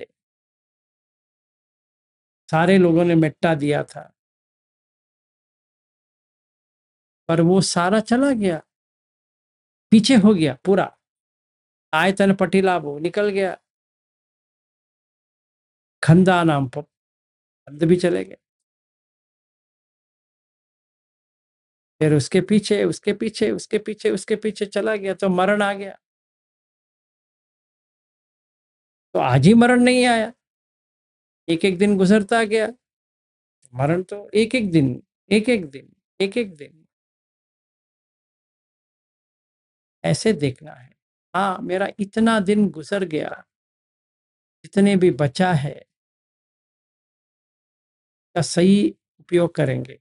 सारे लोगों ने मिट्टा दिया था, पर वो सारा चला गया, पीछे हो गया पूरा। आयतन पटिला वो निकल गया, खंदा नाम शब्द भी चले गए। फिर उसके पीछे उसके पीछे उसके पीछे उसके पीछे चला गया, तो मरण आ गया। तो आज ही मरण नहीं आया, एक एक दिन गुजरता गया, मरण तो एक एक दिन एक एक दिन एक एक दिन ऐसे देखना है। हाँ, मेरा इतना दिन गुजर गया, जितने भी बचा है का सही उपयोग करेंगे।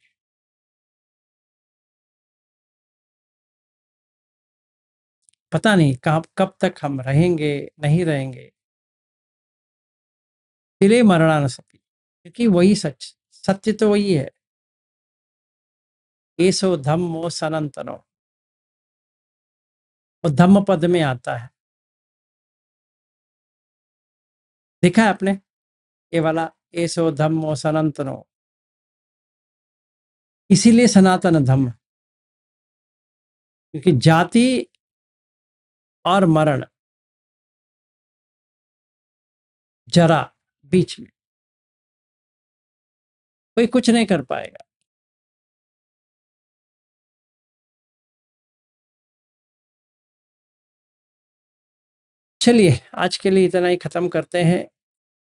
पता नहीं कब तक हम रहेंगे, नहीं रहेंगे। तिले मरणा न सती, क्योंकि वही सत्य तो वही है। एसो धम्मो सनातनो, और धम्म पद में आता है, देखा है आपने ये वाला, एसो धम्मो सनातनो, इसीलिए सनातन धम्म, क्योंकि जाति और मरण, जरा बीच में कोई कुछ नहीं कर पाएगा। चलिए, आज के लिए इतना ही खत्म करते हैं।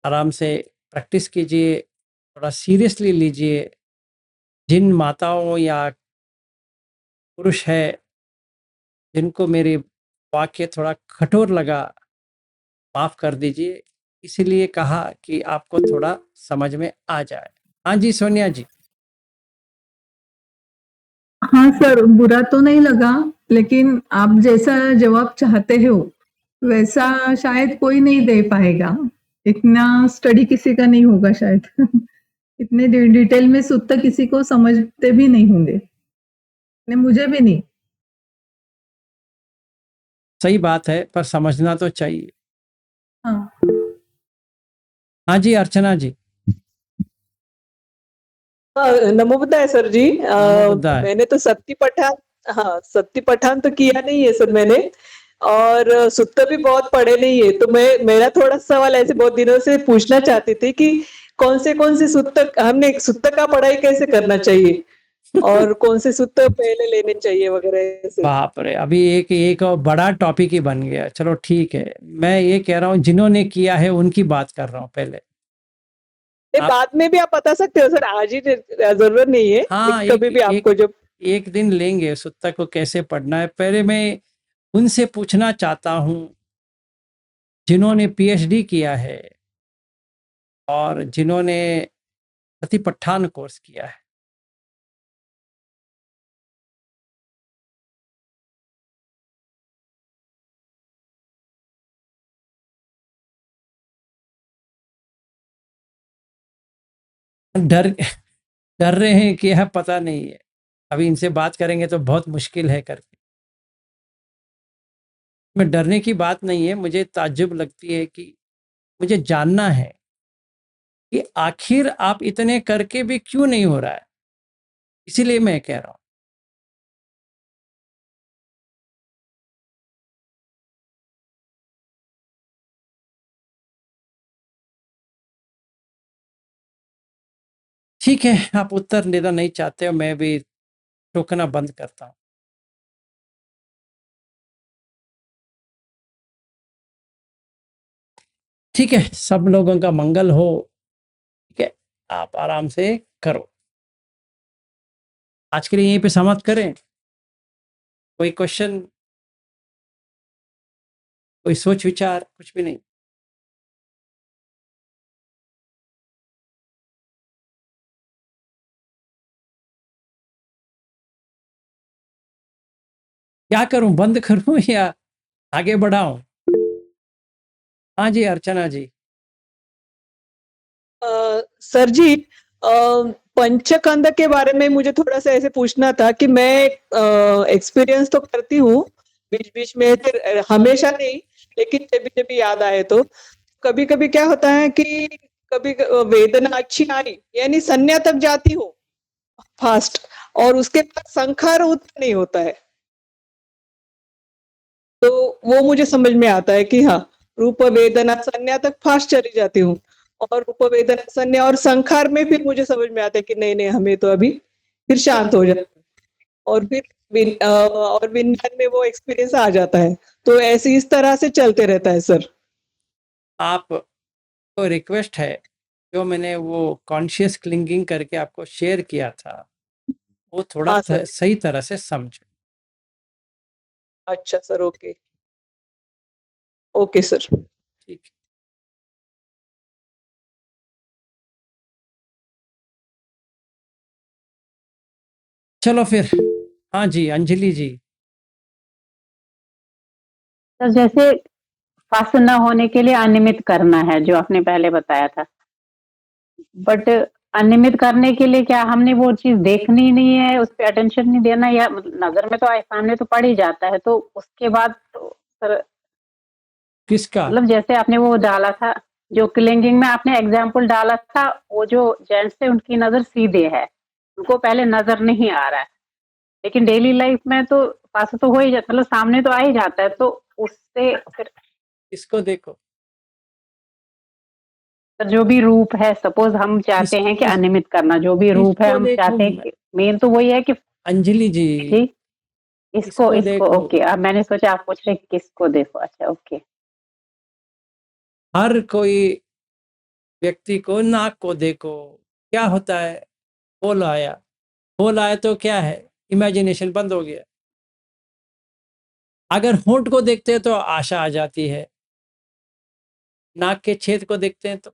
आराम से प्रैक्टिस कीजिए, थोड़ा सीरियसली लीजिए। जिन माताओं या पुरुष है जिनको मेरे वाक्य थोड़ा कठोर लगा, माफ कर दीजिए, इसीलिए कहा कि आपको थोड़ा समझ में आ जाए। हाँ जी सोनिया जी। हाँ सर, बुरा तो नहीं लगा, लेकिन आप जैसा जवाब चाहते हो वैसा शायद कोई नहीं दे पाएगा। इतना स्टडी किसी का नहीं होगा शायद। इतने डिटेल में सूत्र किसी को समझते भी नहीं होंगे, मुझे भी नहीं। सही बात है, पर समझना तो चाहिए। हाँ हाँ जी अर्चना जी। नमो बुद्धाय सर जी। नमो बुद्धाय। मैंने तो सत्य पठान तो किया नहीं है सर मैंने, और सूत्र भी बहुत पढ़े नहीं है। तो मेरा थोड़ा सवाल ऐसे बहुत दिनों से पूछना चाहती थी कि कौन से सूत्र, हमने सूत्र का पढ़ाई कैसे करना चाहिए और कौन से सूत्र पहले लेने चाहिए वगैरह ऐसे। बाप रे, अभी एक और बड़ा टॉपिक ही बन गया। चलो ठीक है, मैं ये कह रहा हूँ जिन्होंने किया है उनकी बात कर रहा हूँ पहले। बाद में भी आप बता सकते हो सर, आज ही जरूरत नहीं है। हाँ, कभी भी आपको जब एक दिन लेंगे सूत्र को कैसे पढ़ना है। पहले मैं उनसे पूछना चाहता हूँ जिन्होंने पीएचडी किया है, और जिन्होंने प्रतिपठान कोर्स किया है। डर डर रहे हैं कि यह पता नहीं है, अभी इनसे बात करेंगे तो बहुत मुश्किल है करके। मैं डरने की बात नहीं है, मुझे ताज्जुब लगती है कि मुझे जानना है कि आखिर आप इतने करके भी क्यों नहीं हो रहा है, इसीलिए मैं कह रहा हूं। ठीक है, आप उत्तर देना नहीं चाहते हो, मैं भी टोकना बंद करता हूं। ठीक है, सब लोगों का मंगल हो। ठीक है, आप आराम से करो। आज के लिए यहीं पे समाप्त करें। कोई क्वेश्चन, कोई सोच विचार, कुछ भी नहीं? क्या करूं, बंद करूं या आगे बढ़ाऊं? हाँ जी, अर्चना जी। सर जी, पंचकंद के बारे में मुझे थोड़ा सा ऐसे पूछना था कि मैं एक्सपीरियंस तो करती हूँ बीच बीच में, फिर हमेशा नहीं, लेकिन जब जब याद आए तो कभी कभी क्या होता है कि कभी वेदना अच्छी आई, यानी संज्ञा तक जाती हो फास्ट, और उसके बाद संखार उतना नहीं होता है। तो वो मुझे समझ में आता है कि हाँ, रूप वेदना संज्ञा तक फास्ट चली जाती हूँ, और रूप वेदना संज्ञा और संखार में फिर मुझे समझ में आता है कि नहीं नहीं, हमें तो अभी फिर शांत हो जाए, और फिर और विज्ञान में वो एक्सपीरियंस आ जाता है। तो ऐसे इस तरह से चलते रहता है सर। आप तो रिक्वेस्ट है, जो मैंने वो कॉन्शियस क्लिंगिंग करके आपको शेयर किया था, वो थोड़ा हाँ सर। सही तरह से समझो। अच्छा सर, ओके ओके सर। ठीक है। चलो फिर, हाँ जी, अंजलि जी। तो जैसे फास्ट न होने के लिए अनियमित करना है, जो आपने पहले बताया था, बट अनियमित करने के लिए क्या हमने वो चीज देखनी नहीं है, उस पर अटेंशन नहीं देना, या नजर में तो सामने तो पड़ ही जाता है, तो उसके बाद तो सर किसका? मतलब जैसे आपने वो डाला था, जो क्लिंगिंग में आपने एग्जाम्पल डाला था, वो जो जेंट्स थे उनकी नजर सीधे है, उनको पहले नजर नहीं आ रहा है, लेकिन डेली लाइफ में तो पास तो हो ही जाता, मतलब सामने तो आ ही जाता है, तो उससे फिर इसको देखो, जो भी रूप है, सपोज हम चाहते हैं कि अनियमित करना, जो भी रूप है इसको हम देखो, चाहते हैं कि मेन तो वही है कि अंजलि जी, ठीक, इसको इसको इसको देखो। ओके, अब मैंने सोचा आप पूछ रहे किसको देखो, अच्छा ओके। हर कोई व्यक्ति को नाक को देखो, क्या होता है? बोल आया, बोल आया तो क्या है, इमेजिनेशन बंद हो गया। अगर होंठ को देखते हैं तो आशा आ जाती है, नाक के छेद को देखते हैं तो,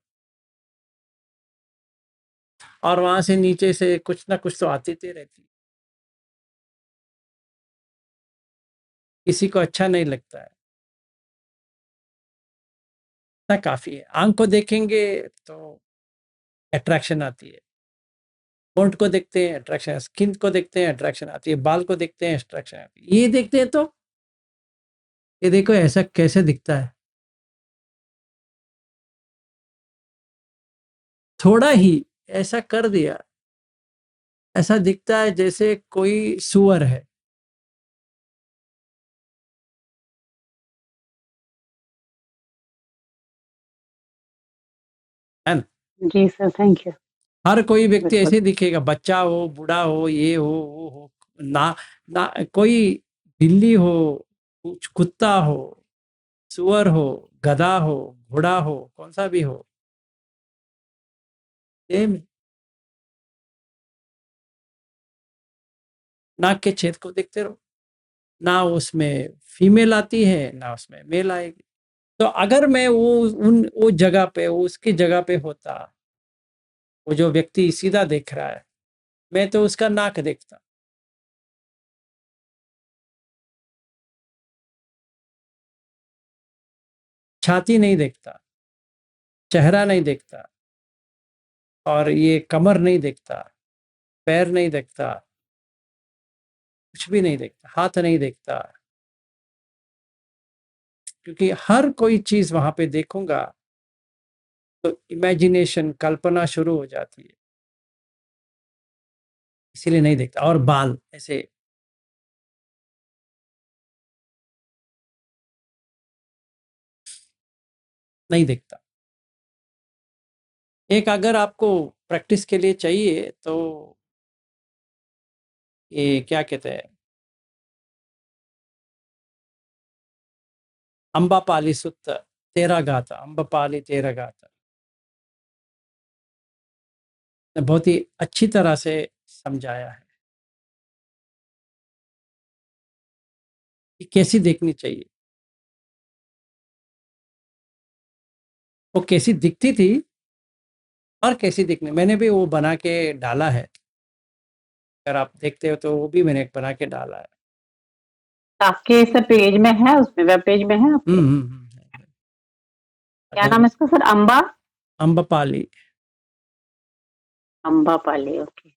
और वहां से नीचे से कुछ ना कुछ तो आती रहती, किसी को अच्छा नहीं लगता है, ना काफी है। आंख को देखेंगे तो अट्रैक्शन आती है, होंठ को देखते हैं अट्रैक्शन, स्किन को देखते हैं अट्रैक्शन आती है, बाल को देखते हैं अट्रैक्शन आती है, ये देखते हैं तो ये देखो ऐसा कैसे दिखता है, थोड़ा ही ऐसा कर दिया, ऐसा दिखता है जैसे कोई सुअर है ना? जी सर, थैंक यू। हर कोई व्यक्ति बिल्कुल। ऐसे दिखेगा, बच्चा हो, बूढ़ा हो, ये हो, वो हो, ना ना कोई बिल्ली हो, कुछ कुत्ता हो, सुअर हो, गधा हो, घोड़ा हो, कौन सा भी हो, सेम नाक के छेद को देखते रहो, ना उसमें फीमेल आती है ना उसमें मेल आएगी, तो अगर मैं वो जगह पे, उसकी जगह पे होता, वो जो व्यक्ति सीधा देख रहा है, मैं तो उसका नाक देखता, छाती नहीं देखता, चेहरा नहीं देखता, और ये कमर नहीं देखता, पैर नहीं देखता, कुछ भी नहीं देखता, हाथ नहीं देखता, क्योंकि हर कोई चीज वहां पे देखूंगा तो इमेजिनेशन, कल्पना शुरू हो जाती है, इसीलिए नहीं देखता। और बाल ऐसे नहीं देखता। एक अगर आपको प्रैक्टिस के लिए चाहिए तो ये क्या कहते हैं, अंबापाली सुत्त तेरा गाता, अंबापाली तेरा गाता, बहुत ही अच्छी तरह से समझाया है कि कैसी देखनी चाहिए। वो कैसी दिखती थी और कैसी दिखनी, मैंने भी वो बना के डाला है, अगर आप देखते हो तो वो भी मैंने बना के डाला है। आपके इस पेज में है, उसमें वेब पेज में है आपके? क्या नाम है इसका सर? अंबापाली। अंबापाली, ओके।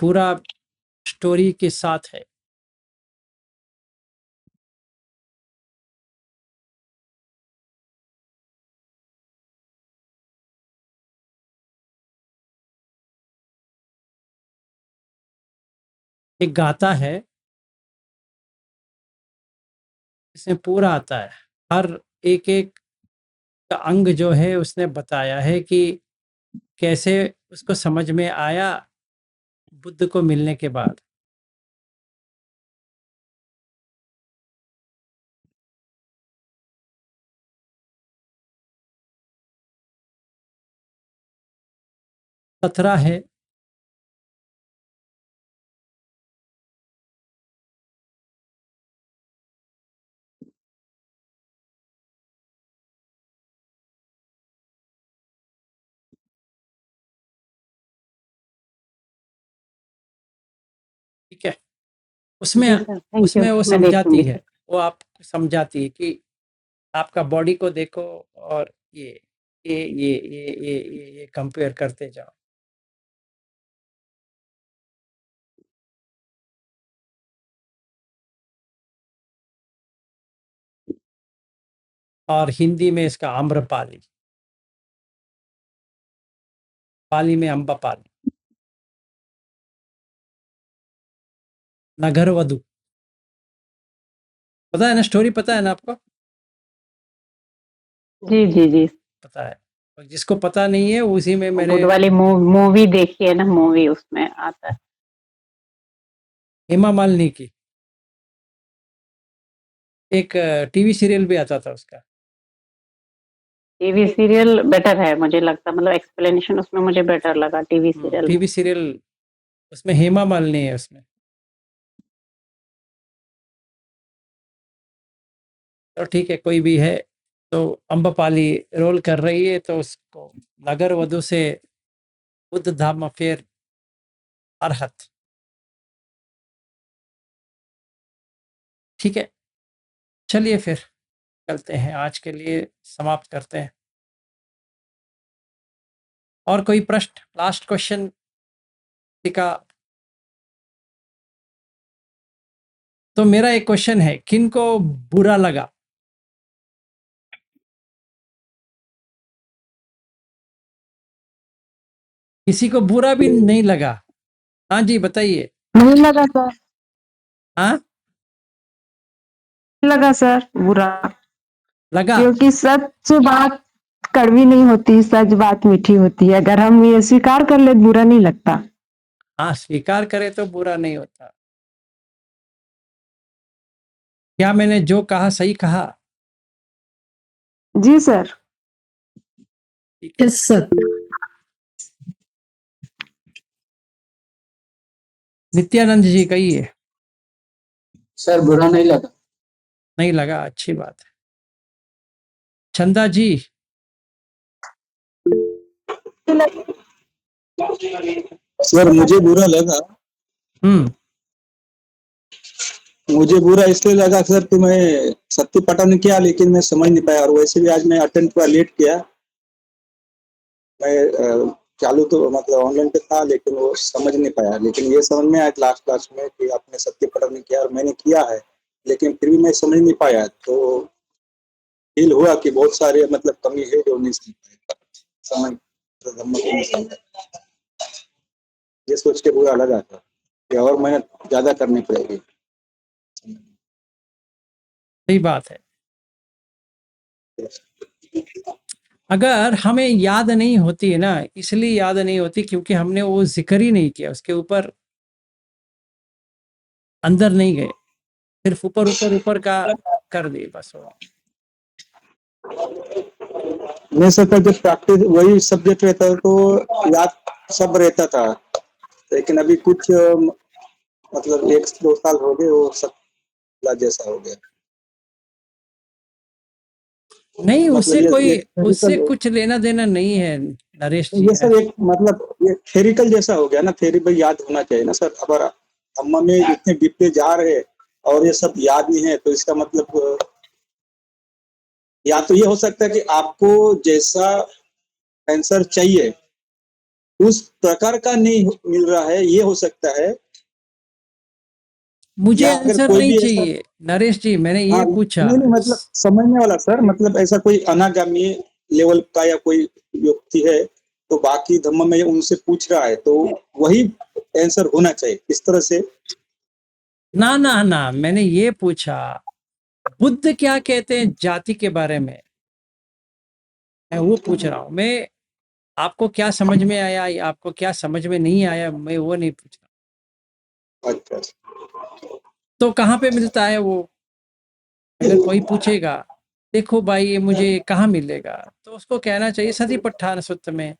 पूरा स्टोरी के साथ है। एक गाता है, इसमें पूरा आता है, हर एक एक का अंग जो है उसने बताया है कि कैसे उसको समझ में आया बुद्ध को मिलने के बाद। सतरा है, ठीक है। उसमें जी सर, थैंक उसमें यू, वो मैं समझाती देखूंगी है, सर। वो आपको समझाती है कि आपका बॉडी को देखो और ये कंपेयर करते जाओ। और हिंदी में इसका आम्रपाली, पाली में अंबापाली, नगर वधु। पता है ना, स्टोरी पता है ना आपको? जी जी जी, पता है। और जिसको पता नहीं है उसी में मैंने गुड वाली मूवी देखी है ना, मूवी उसमें आता है। हेमा मालिनी की एक टीवी सीरियल भी आता था उसका। टीवी सीरियल बेटर है मुझे लगता, मतलब एक्सप्लेनेशन उसमें मुझे बेटर लगा टीवी सीरियल में। टीवी सीरियल उसमें हेमा मालिनी है उसमें। तो ठीक है, कोई भी है तो अंबपाली रोल कर रही है तो उसको नगर वधु से बुद्ध धाम फिर अरहत। ठीक है, चलिए फिर चलते हैं, आज के लिए समाप्त करते हैं। और कोई प्रश्न, लास्ट क्वेश्चन का? तो मेरा एक क्वेश्चन है, किनको बुरा लगा? किसी को बुरा भी नहीं लगा? हाँ जी बताइए। नहीं लगा सर, हाँ लगा सर बुरा, लगा। क्योंकि सच बात कड़वी नहीं होती, सच बात मीठी होती है। अगर हम ये स्वीकार कर ले बुरा नहीं लगता। हाँ, स्वीकार करे तो बुरा नहीं होता। क्या मैंने जो कहा सही कहा? जी सर। Yes, sir. नित्यानंद जी कहिए। सर बुरा नहीं लगा। नहीं लगा, अच्छी बात है। चंदा जी। सर मुझे बुरा लगा। मुझे बुरा इसलिए लगा सर कि मैं सत्य पठन किया लेकिन मैं समझ नहीं पाया, और वैसे भी आज मैं अटेंड थोड़ा लेट किया। मैं चालू तो मतलब ऑनलाइन पे था लेकिन वो समझ नहीं पाया, लेकिन ये समझ में आया लास्ट क्लास में कि आपने सत्य पठन किया और मैंने किया है, लेकिन फिर भी मैं समझ नहीं पाया। तो फील हुआ कि बहुत सारे मतलब कमी है जो नहीं समझ पाए। ये सोच के बुरा लगा था कि और मेहनत ज्यादा करनी पड़ेगी। सही बात है। अगर हमें याद नहीं होती है ना, इसलिए याद नहीं होती क्योंकि हमने वो जिक्र ही नहीं किया, उसके ऊपर अंदर नहीं गए, सिर्फ ऊपर ऊपर ऊपर का कर दिए बस। नहीं सर, जब प्रैक्टिस वही सब्जेक्ट रहता है तो याद सब रहता था, लेकिन अभी कुछ मतलब 1-2 साल हो गए वो सब जैसा हो गया। नहीं, उससे मतलब कोई ये उससे कुछ लेना देना नहीं है नरेश जी। ये सर एक मतलब ये थेरिकल जैसा हो गया ना, थेरी भाई याद होना चाहिए ना सर। अगर हम में इतने डिप्टे जा रहे और ये सब याद नहीं है तो इसका मतलब या तो ये हो सकता है कि आपको जैसा आंसर चाहिए उस प्रकार का नहीं मिल रहा है, ये हो सकता है। मुझे या अगर आंसर कोई नहीं भी ऐसा चाहिए नरेश जी, मैंने ये पूछा। नहीं मतलब समझने वाला सर, मतलब ऐसा कोई अनागामी लेवल का या कोई व्यक्ति है तो बाकी धर्म में उनसे पूछ रहा है तो वही आंसर होना चाहिए इस तरह से। ना ना ना, मैंने ये पूछा बुद्ध क्या कहते हैं जाति के बारे में, मैं वो पूछ रहा हूँ। मैं आपको क्या समझ में आया या आपको क्या समझ में नहीं आया, मैं वो नहीं पूछ रहा। अच्छा, तो कहाँ पे मिलता है वो? अगर कोई पूछेगा देखो भाई ये मुझे कहाँ मिलेगा, तो उसको कहना चाहिए सतिपट्ठान सूत्र में।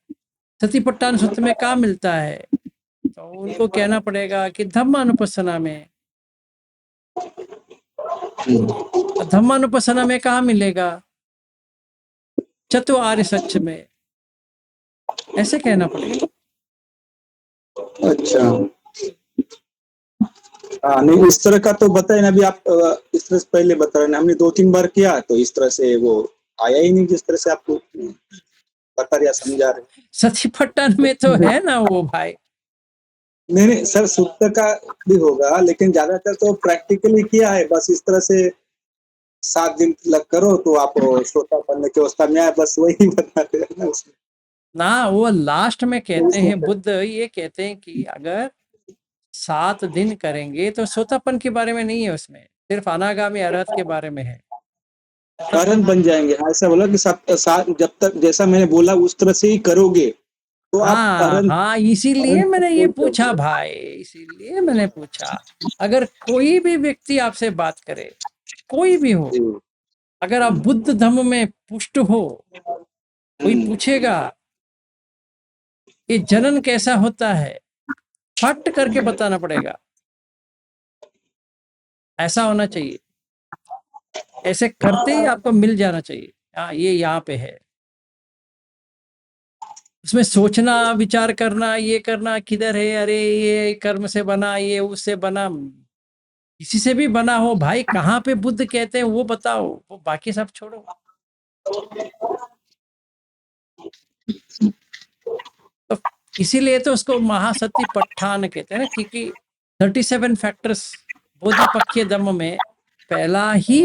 सतिपट्ठान सूत्र में कहाँ मिलता है? तो उनको कहना पड़ेगा कि धम्मानुपස්සना में। धम्मानुपස්සना में कहाँ मिलेगा? चतुआर्य सत्य में। ऐसे कहना पड़ेगा। अच्छा। हाँ नहीं, इस तरह का तो बताए ना अभी आप, इस तरह से पहले बता रहे ना, हमने 2-3 बार किया तो इस तरह से वो आया ही नहीं जिस तरह से आपको बता रहे समझा रहे। सतिपट्ठान में तो है ना वो भाई। नहीं सर, सूत्र का भी होगा लेकिन ज्यादातर तो प्रैक्टिकली किया है, बस इस तरह से 7 दिन लग करो तो आप श्रोता पढ़ने की अवस्था में आए, बस वही बताते हैं ना उसमें। ना वो लास्ट में कहते हैं, बुद्ध ये कहते हैं कि अगर 7 दिन करेंगे तो सोतापन के बारे में नहीं है, उसमें सिर्फ अनागामी अरहत के बारे में है। कारण बन जाएंगे। हाँ ऐसा बोला कि जब तक जैसा मैंने बोला उस तरह से ही करोगे तो आप हाँ, इसीलिए मैंने ये पूछा भाई, इसीलिए मैंने पूछा। अगर कोई भी व्यक्ति आपसे बात करे, कोई भी हो, अगर आप बुद्ध धर्म में पुष्ट हो, कोई पूछेगा कि जनन कैसा होता है, फट करके बताना पड़ेगा। ऐसा होना चाहिए, ऐसे करते ही आपको मिल जाना चाहिए। हाँ ये यहाँ पे है। उसमें सोचना, विचार करना, ये करना किधर है, अरे ये कर्म से बना, ये उससे बना, किसी से भी बना हो भाई, कहाँ पे बुद्ध कहते हैं वो बताओ, वो बाकी सब छोड़ो। तो इसीलिए तो उसको महासतिपट्ठान कहते हैं ना, क्योंकि 37 फैक्टर्स बोधिपक्ष धम्म में पहला ही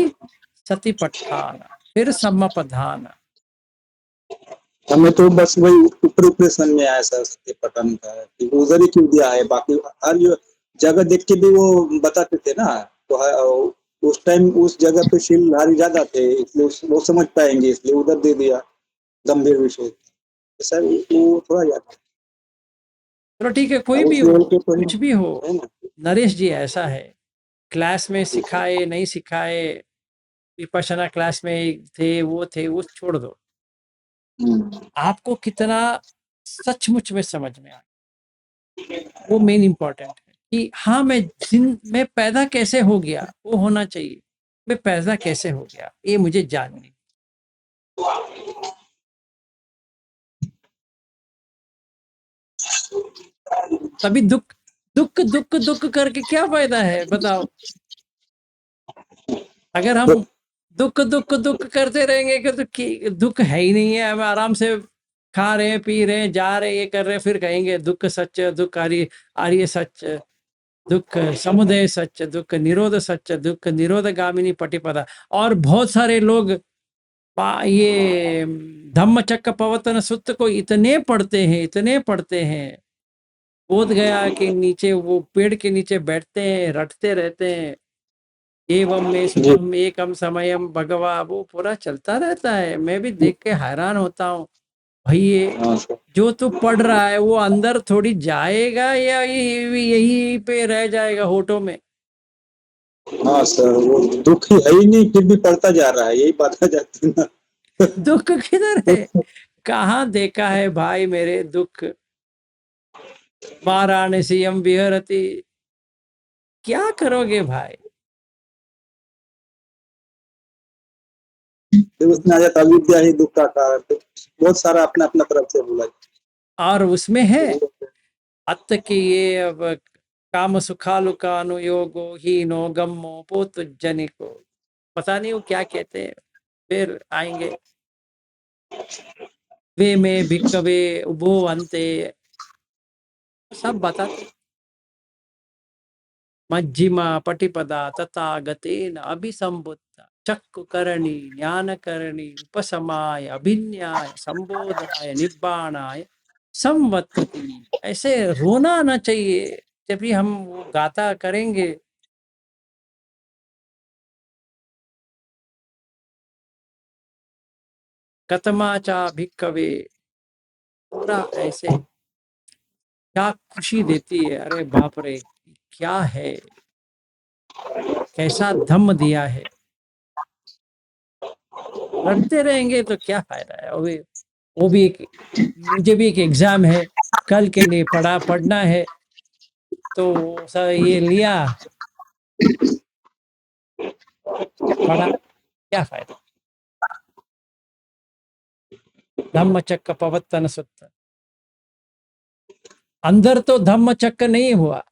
सतिपट्ठान, फिर सम्मपधान। हमें तो बस वही ऊपर ऊपर समझ में आया सर सत्य का कि उधर ही क्यों दिया है, बाकी हर जगह देख के भी वो बताते थे ना, तो उस टाइम उस जगह पे शीलधारी ज्यादा थे इसलिए वो समझ पाएंगे इसलिए उधर दे दिया गंभीर विषय। सर वो थोड़ा याद चलो ठीक है, कोई अब भी उस हो, लेवल पे तो कुछ भी हो, है ना। नरेश जी ऐसा है, क्लास में सिखाए नहीं सिखाए, विपश्यना क्लास में थे वो छोड़ दो, आपको कितना सचमुच में समझ में आया, वो मेन इंपॉर्टेंट है कि हाँ मैं पैदा कैसे हो गया, वो होना चाहिए, मैं पैदा कैसे हो गया ये मुझे जाननी। तभी दुख दुख दुख दुख करके क्या फायदा है बताओ। अगर हम दुख दुख दुख करते रहेंगे कि दुख है ही नहीं है, हम आराम से खा रहे हैं, पी रहे हैं, जा रहे हैं, ये कर रहे हैं, फिर कहेंगे दुख सच, दुख आर्य सच, दुख समुदय सच, दुख निरोध सच, दुख निरोध गामिनी पटिपदा। और बहुत सारे लोग ये धम्मचक्र प्रवर्तन सूत्र को इतने पढ़ते हैं, बोध गया के नीचे, वो पेड़ के नीचे बैठते हैं, रटते रहते हैं, एवं में सुखम एकम समयम भगवा, वो पूरा चलता रहता है। मैं भी देख के हैरान होता हूँ, भाई ये जो तू पढ़ रहा है वो अंदर थोड़ी जाएगा या यही पे रह जाएगा होठों में। हाँ सर, वो दुख है ही नहीं, फिर भी पढ़ता जा रहा है, यही बात आ जाती है ना। दुख किधर है, कहाँ देखा है भाई मेरे दुख। वाराणसी हम विहरती, क्या करोगे भाई। उसमें आ जाता अविद्या ही दुख का कारण, तो बहुत सारा अपना अपना तरफ से बोला। और उसमें है अत के ये अब काम सुखालु का अनुयोगो हीनो गम्मो पोत जनिको, पता नहीं वो क्या कहते हैं, फिर आएंगे। वे में भिक्कवे उभो अंते, सब बताते। मज्जिमा पटिपदा तथागतेन अभिसंबुद्ध चक्कु करणी ज्ञान करणी उपशमाय अभिन्याय संबोधाय निब्बाणाय संवत्तति। ऐसे रोना आना चाहिए जब भी हम वो गाथा करेंगे। कतमाचा भिक्कवे, पूरा ऐसे क्या खुशी देती है, अरे बाप रे क्या है, कैसा धम्म दिया है। लड़ते रहेंगे तो क्या फायदा है। वो भी एक, मुझे भी एक एग्जाम है कल के लिए, पढ़ना है, तो सर ये लिया पढ़ा, क्या फायदा। धम्मचक्र प्रवर्तन सूत्र, अंदर तो धम्मचक्र नहीं हुआ,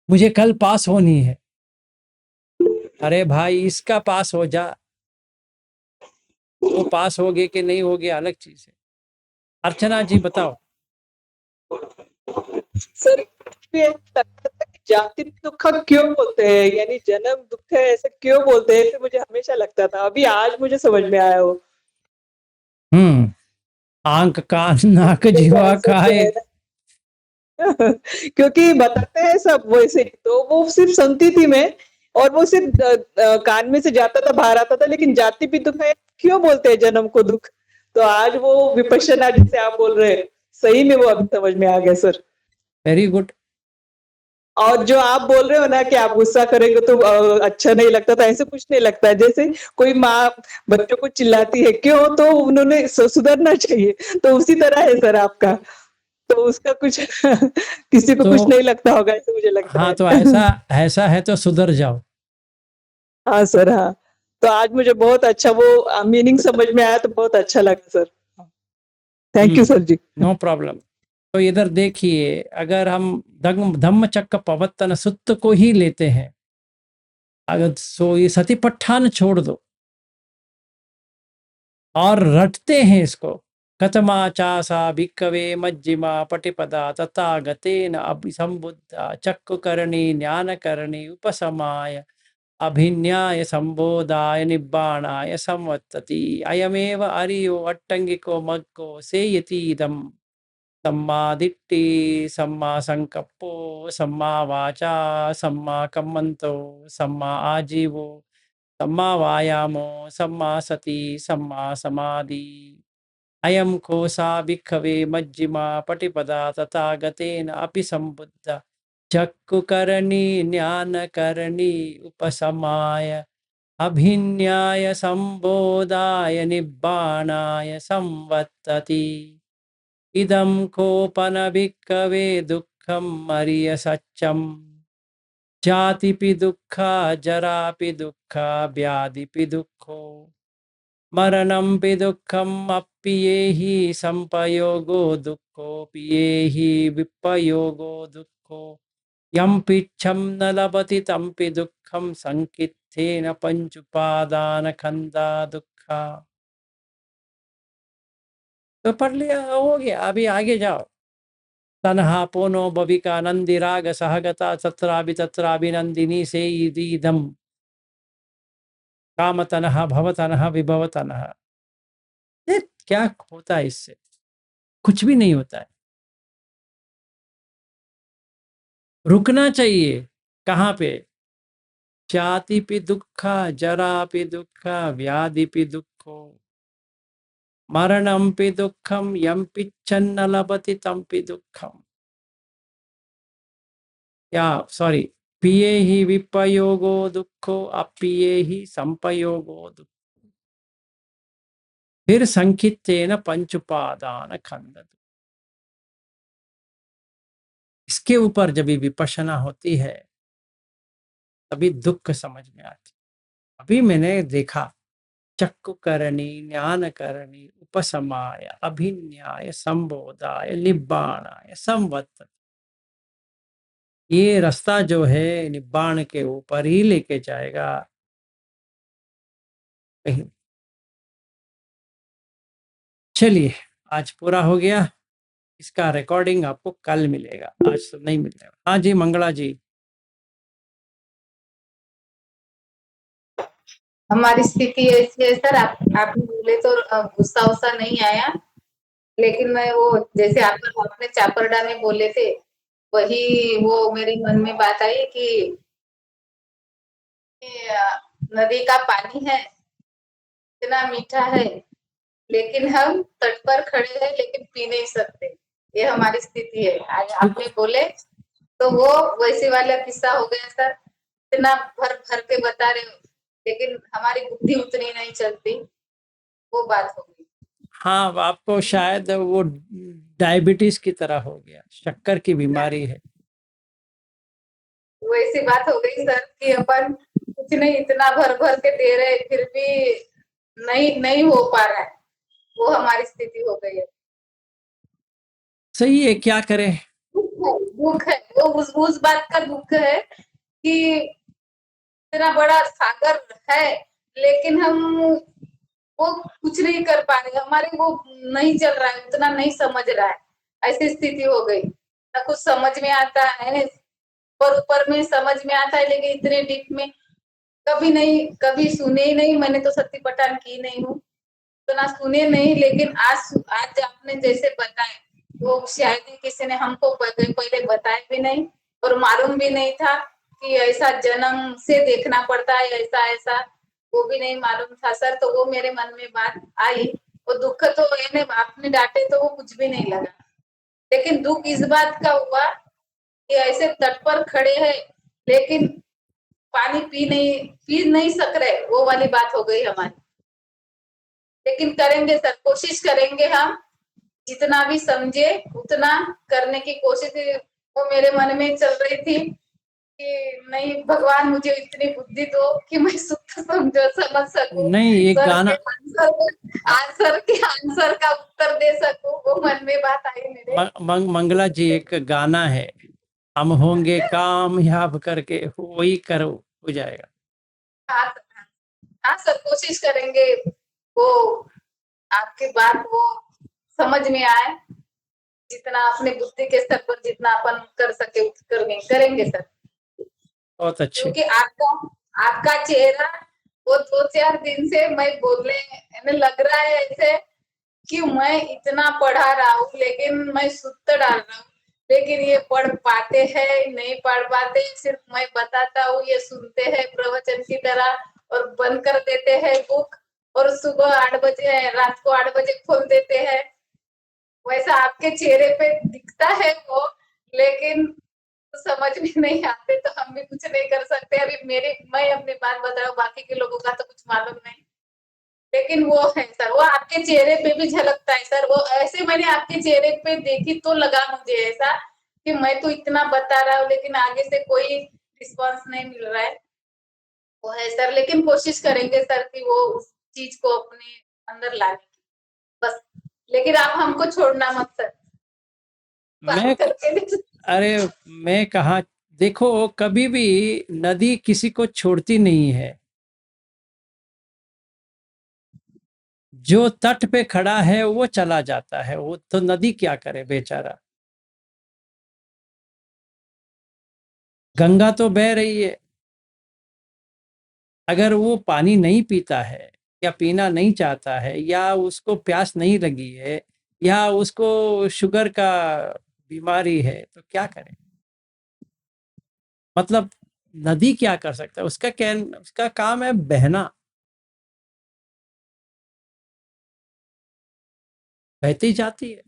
मुझे कल पास होनी है। अरे भाई इसका पास हो जा, वो पास हो गए कि नहीं हो गया अलग चीज है। अर्चना जी बताओ। सर जाति दुख क्यों बोलते हैं, यानी जन्म दुख है ऐसा क्यों बोलते हैं, ऐसे मुझे हमेशा लगता था, अभी आज मुझे समझ में आया हो। आंख कान नाक जीवा खाए, क्योंकि बताते हैं सब वैसे, तो वो सिर्फ सुनती थी मैं, और वो सिर्फ कान में से जाता था बाहर आता था, लेकिन जाति भी दुख है क्यों बोलते हैं जन्म को दुख। तो आज वो विपश्यना जिसे आप बोल रहे हैं, सही में वो अभी समझ में आ गया सर। Very good. और जो आप बोल रहे हो ना कि आप गुस्सा करेंगे तो अच्छा नहीं लगता, तो ऐसे कुछ नहीं लगता है। जैसे कोई माँ बच्चों को चिल्लाती है क्यों, तो उन्होंने सुधरना चाहिए, तो उसी तरह है सर आपका, तो उसका कुछ किसी को तो कुछ नहीं लगता होगा ऐसे मुझे लगता हाँ है। तो ऐसा है तो सुधर जाओ। हाँ सर, हाँ। तो आज मुझे बहुत अच्छा वो मीनिंग समझ में आया, तो बहुत अच्छा लगा sir. Thank you sir ji. No problem. तो इधर देखिए, अगर हम धम्मचक्र प्रवर्तन सूत्र को ही लेते हैं, अगर सो ये सतीपट्ठान छोड़ दो और रटते हैं इसको, कतमा चासा भिक्कवे मज्जिमा पटिपदा तथागतेन अभिसंबुद्धा चक्कुकरणी ज्ञानकरणी उपशमाय अभिन्याय संबोधाय निब्बाणाय संवत्तति। अयमेव अरियो अट्टंगिको मग्गो सेयतीदम् सम्मा दिट्टि सम्मा संकप्पो सम्मा वाचा सम्मा कम्मन्तो सम्मा आजीवो सम्मा वायामो सम्मा सति सम्मा समाधि। अयं कोशा भिक्खवे मज्जिमा पटिपदा तथागतेन अपि संबुद्ध चक्षुकरणी ज्ञानकरणी उपशमाय अभिन्याय संबोधाय निब्बाणाय संवर्तति इदं कोपन भिक्खवे दुःखं मरिय सच्चम जातिपि दुःखा जरापि दुःखा व्याधिपि दुःखो मरणंपि दुःखम् अप्पियेहि संपयोगो दुःखोऽपि येहि विपयोगो दुःखो यं पिच्छं न लभति तंपि दुःखं संकित्थेन पंचुपादानखंदा दुःखा। तो पढ़ लिया, हो गया। अभी आगे जाओ। तन्हा पोनो बविका नंदी राग सहगता तत्राभि तत्राभि नंदिनी से ईदम काम तनहा भव तनहा विभव तनहा। क्या होता है इससे? कुछ भी नहीं होता है। रुकना चाहिए। कहाँ पे? जाति पे दुखा जरा पे दुखा व्याधि पे दुखो मरणम पे दुखम यम पिच्छन्न लभति तम पे दुखम या सॉरी पिये ही विपयोगो दुखो अपिये ही संपयोगो दुखो फिर संकित्तेन पंचुपादान खंड। इसके ऊपर जब विपश्यना होती है तभी दुख समझ में आती। अभी मैंने देखा चक्कु करणी ज्ञान करणी उपशमाय अभिन्याय संबोधाय निब्बाणाय संवत्त। ये रास्ता जो है निब्बाण के ऊपर ही लेके जाएगा कहीं। चलिए आज पूरा हो गया। इसका रिकॉर्डिंग आपको कल मिलेगा, आज तो नहीं मिलेगा। हाँ जी मंगला जी। हमारी स्थिति ऐसी है सर, आपने बोले तो गुस्सा उस्सा नहीं आया, लेकिन मैं वो जैसे आपने चापरडा में बोले थे वही वो मेरे मन में बात आई कि नदी का पानी है इतना मीठा है लेकिन हम तट पर खड़े हैं लेकिन पी नहीं सकते। ये हमारी स्थिति है। आज आपने बोले तो वो वैसे वाला किस्सा हो गया सर। इतना भर भर के बता रहे हो लेकिन हमारी बुद्धि उतनी नहीं चलती, वो बात हो गई। हाँ आपको शायद वो डायबिटीज की तरह हो गया, शक्कर की बीमारी है। वो ऐसी बात हो गई सर कि अपन कुछ नहीं इतना भर भर के दे रहे फिर भी नहीं हो पा रहा है। वो हमारी स्थिति हो गई है। सही है, क्या करें। दुख है वो उस बात का दुख है कि इतना बड़ा सागर है लेकिन हम वो कुछ नहीं कर पा रहे, हमारे वो नहीं चल रहा है, उतना नहीं समझ रहा है। ऐसी स्थिति हो गई। ना कुछ समझ में आता है, ऊपर में समझ में आता है लेकिन इतने डीप में कभी सुने ही नहीं। मैंने तो सती पठान की नहीं हूँ तो ना सुने नहीं, लेकिन आज आपने जैसे बताए वो शायद ही किसी ने हमको पहले बताया भी नहीं और मालूम भी नहीं था कि ऐसा जन्म से देखना पड़ता है, ऐसा ऐसा वो भी नहीं मालूम था सर। तो वो मेरे मन में बात आई। वो दुख तो आपने डांटे तो वो कुछ भी नहीं लगा, लेकिन दुख इस बात का हुआ कि ऐसे तट पर खड़े हैं लेकिन पानी पी नहीं सक रहे, वो वाली बात हो गई हमारी। लेकिन करेंगे सर, कोशिश करेंगे हम जितना भी समझे उतना करने की कोशिश। वो मेरे मन में चल रही थी कि नहीं भगवान मुझे इतनी बुद्धि दो कि मैं समझ सकूं, नहीं ये गाना आंसर का उत्तर दे सकूं, वो मन में बात आई मेरे। मंगला जी एक गाना है, हम होंगे कामयाब करके, वही करो हो जाएगा। हाँ सर कोशिश करेंगे वो आपकी बात वो समझ में आए, जितना अपने बुद्धि के स्तर पर जितना अपन कर सके करेंगे सर। बहुत अच्छे। क्योंकि आपका चेहरा वो 2-4 दिन से मैं बोलने लग रहा है ऐसे कि मैं इतना पढ़ा रहा हूँ लेकिन मैं सुस्त डाल रहा हूँ, लेकिन ये पढ़ पाते हैं नहीं पढ़ पाते, सिर्फ मैं बताता हूँ ये सुनते हैं प्रवचन की तरह और बंद कर देते हैं बुक और सुबह 8 बजे रात को 8 बजे खोल देते हैं। वैसा आपके चेहरे पे दिखता है वो, लेकिन तो समझ में नहीं आते, तो हम भी कुछ नहीं कर सकते। अभी मैं अपनी बात बता रहा हूँ, बाकी के लोगों का तो कुछ मालूम नहीं, लेकिन वो है सर, वो आपके चेहरे पे भी झलकता है सर। वो ऐसे मैंने आपके चेहरे पे देखी तो लगा मुझे ऐसा कि मैं तो इतना बता रहा हूँ, लेकिन आगे से कोई रिस्पॉन्स नहीं मिल रहा है। वो है सर, लेकिन कोशिश करेंगे सर कि वो उस चीज को अपने अंदर लाने की, बस। लेकिन आप हमको छोड़ना मत सर। मैं अरे मैं कहा, देखो कभी भी नदी किसी को छोड़ती नहीं है। जो तट पे खड़ा है वो चला जाता है, वो तो नदी क्या करे बेचारा। गंगा तो बह रही है, अगर वो पानी नहीं पीता है या पीना नहीं चाहता है या उसको प्यास नहीं लगी है या उसको शुगर का बीमारी है तो क्या करे। मतलब नदी क्या कर सकता है, उसका काम है बहना, बहती जाती है।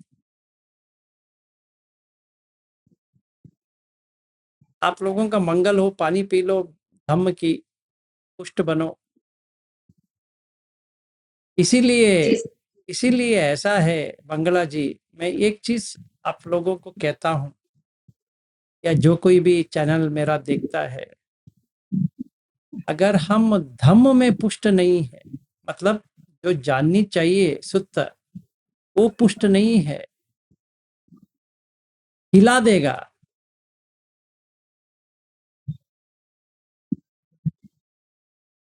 आप लोगों का मंगल हो, पानी पी लो, धम्म की पुष्ट बनो। इसीलिए ऐसा है मंगला जी, मैं एक चीज आप लोगों को कहता हूं, या जो कोई भी चैनल मेरा देखता है, अगर हम धम्म में पुष्ट नहीं है, मतलब जो जाननी चाहिए शुद्ध वो पुष्ट नहीं है, हिला देगा।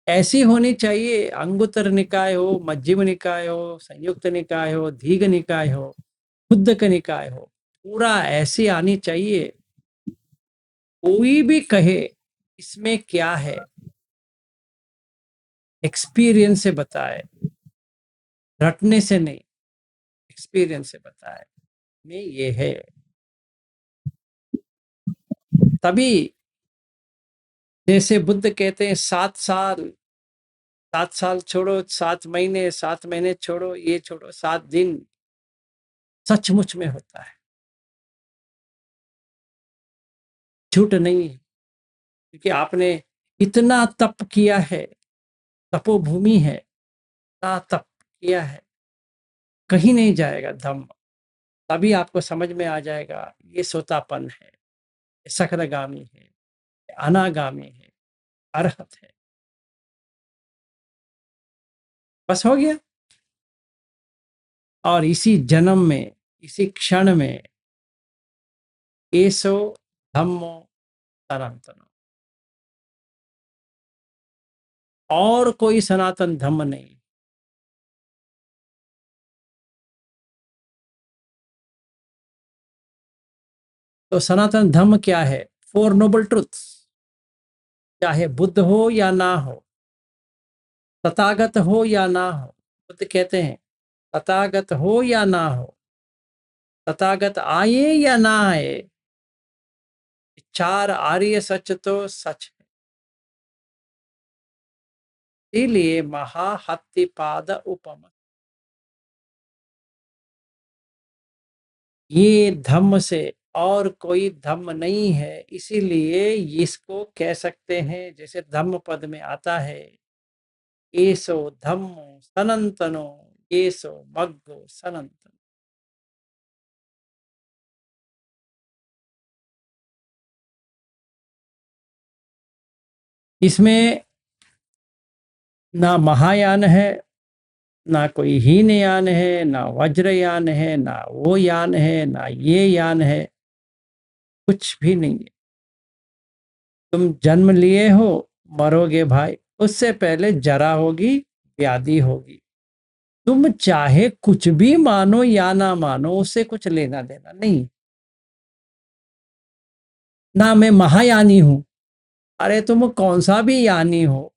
ऐसी होनी चाहिए, अंगुत्तर निकाय हो, मध्यम निकाय हो, संयुक्त निकाय हो, दीघ निकाय हो, शुद्ध का निकाय हो, पूरा ऐसी आनी चाहिए। कोई भी कहे इसमें क्या है, एक्सपीरियंस से बताए, रटने से नहीं, एक्सपीरियंस से बताए में ये है। तभी जैसे बुद्ध कहते हैं 7 साल छोड़ो, 7 महीने, 7 महीने छोड़ो, ये छोड़ो, 7 दिन सचमुच में होता है, झूठ नहीं है। क्योंकि आपने इतना तप किया है, तपोभूमि है, इतना तप किया है, कहीं नहीं जाएगा धम्म। तभी आपको समझ में आ जाएगा ये सोतापन है, ये सकरगामी है, ये अनागामी है, अरहत है। बस हो गया। और इसी जन्म में, इसी क्षण में एसो धम्मो सनातनो, और कोई सनातन धम्म नहीं। तो सनातन धम्म क्या है? 4 नोबल ट्रुथ्स, चाहे बुद्ध हो या ना हो, तथागत हो या ना हो। बुद्ध कहते हैं तथागत हो या ना हो, तथागत आए या ना आए, 4 आर्य सच तो सच है। इसीलिए महाहत्तिपाद उपम, ये धम्म से और कोई धम्म नहीं है। इसीलिए इसको कह सकते हैं, जैसे धम्म पद में आता है, एसो धम्मो सनातनो, एसो मग्गो सनातनो। इसमें ना महायान है, ना कोई हीनयान है, ना वज्रयान है, ना वो यान है, ना ये यान है, कुछ भी नहीं है। तुम जन्म लिए हो, मरोगे भाई, उससे पहले जरा होगी, व्याधि होगी। तुम चाहे कुछ भी मानो या ना मानो, उससे कुछ लेना देना नहीं। ना मैं महायानी हूं, अरे तुम कौन सा भी यानी हो,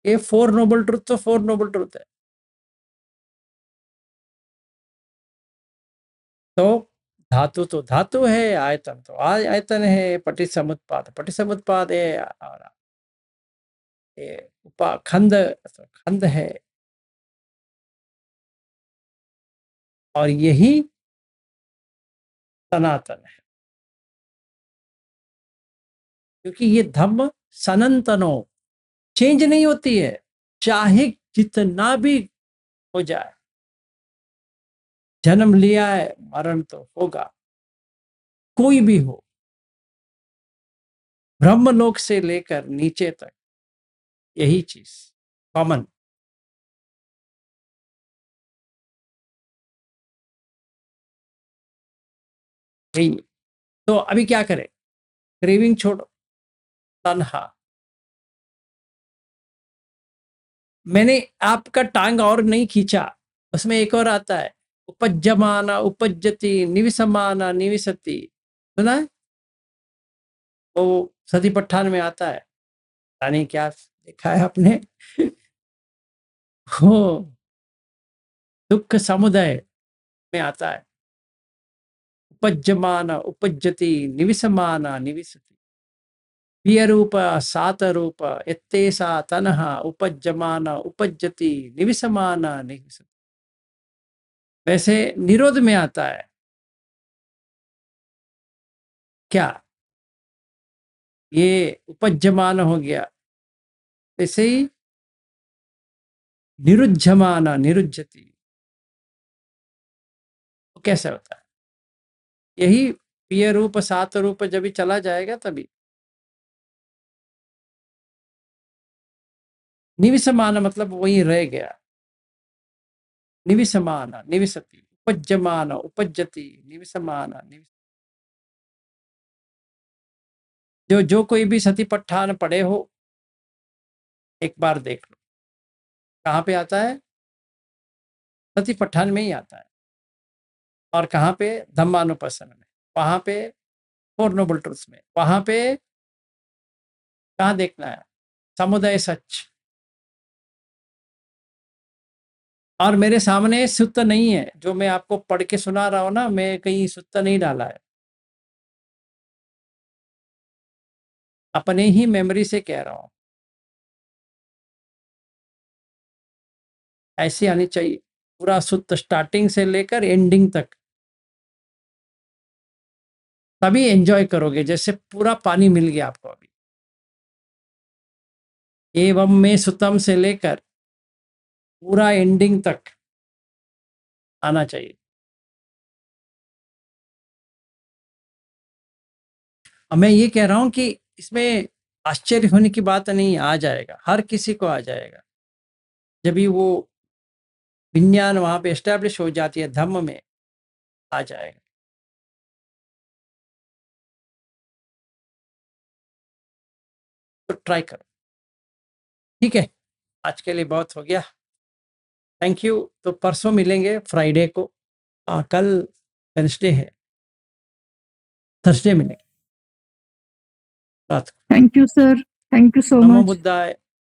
ये 4 नोबल ट्रुथ तो 4 नोबल ट्रुथ है। तो धातु तो धातु है, आयतन तो आयतन है, पटिसमुत्पाद पटिसमुत्पाद है, और ये उपखंड खंड है, और यही सनातन है, क्योंकि ये धम्म सनातनो, चेंज नहीं होती है, चाहे जितना भी हो जाए। जन्म लिया है, मरण तो होगा, कोई भी हो, ब्रह्मलोक से लेकर नीचे तक यही चीज कॉमन। यही। तो अभी क्या करें? क्रेविंग छोड़ो, तन्हा। मैंने आपका टांग और नहीं खींचा, उसमें एक और आता है, उपज्यमाना उपज्यति निविसमाना निविसति, सुना है? वो सतीपट्ठान में आता है, पता नहीं क्या देखा है आपने। हो दुख समुदाय में आता है, उपज्यमाना उपज्यति निविसमाना निविसति, प्रिय रूप सात रूप इत्तेसा तनहा उपज्यमाना उपज्यति निविसमाना निविसति। वैसे निरोध में आता है क्या? ये उपज्यमान हो गया, ऐसे ही निरुज्यमाना निरुज्यति, तो कैसे होता है? यही प्रिय रूप सात रूप जब भी चला जाएगा तभी। निविसमान मतलब वही रह गया, निविसमान निविसति, उपज्यमान उपज्यति निविसमान निविसति। जो कोई भी सतीपट्ठान पढ़े हो, एक बार देख लो, कहाँ पे आता है? सतीपट्ठान में ही आता है। और कहाँ पे? धम्मानुपस्सन में, वहां पे फोर नोबल ट्रुथ्स में, वहां पे कहाँ देखना है? समुदाय सच। और मेरे सामने सूत्र नहीं है, जो मैं आपको पढ़ के सुना रहा हूं ना, मैं कहीं सूत्र नहीं डाला है, अपने ही मेमोरी से कह रहा हूं। ऐसी आनी चाहिए पूरा सूत्र, स्टार्टिंग से लेकर एंडिंग तक, तभी एंजॉय करोगे, जैसे पूरा पानी मिल गया आपको अभी। एवं में सुतम से लेकर पूरा एंडिंग तक आना चाहिए। अब मैं ये कह रहा हूं कि इसमें आश्चर्य होने की बात नहीं, आ जाएगा, हर किसी को आ जाएगा। जब भी वो विज्ञान वहां पे एस्टैब्लिश हो जाती है, धम्म में आ जाएगा। तो ट्राई करो, ठीक है? आज के लिए बहुत हो गया, थैंक यू। तो परसों मिलेंगे फ्राइडे को, कल वेडनेसडे है, थर्सडे मिलेंगे रात को। Thank you, sir. Thank you so NaMo much. बुद्धाय।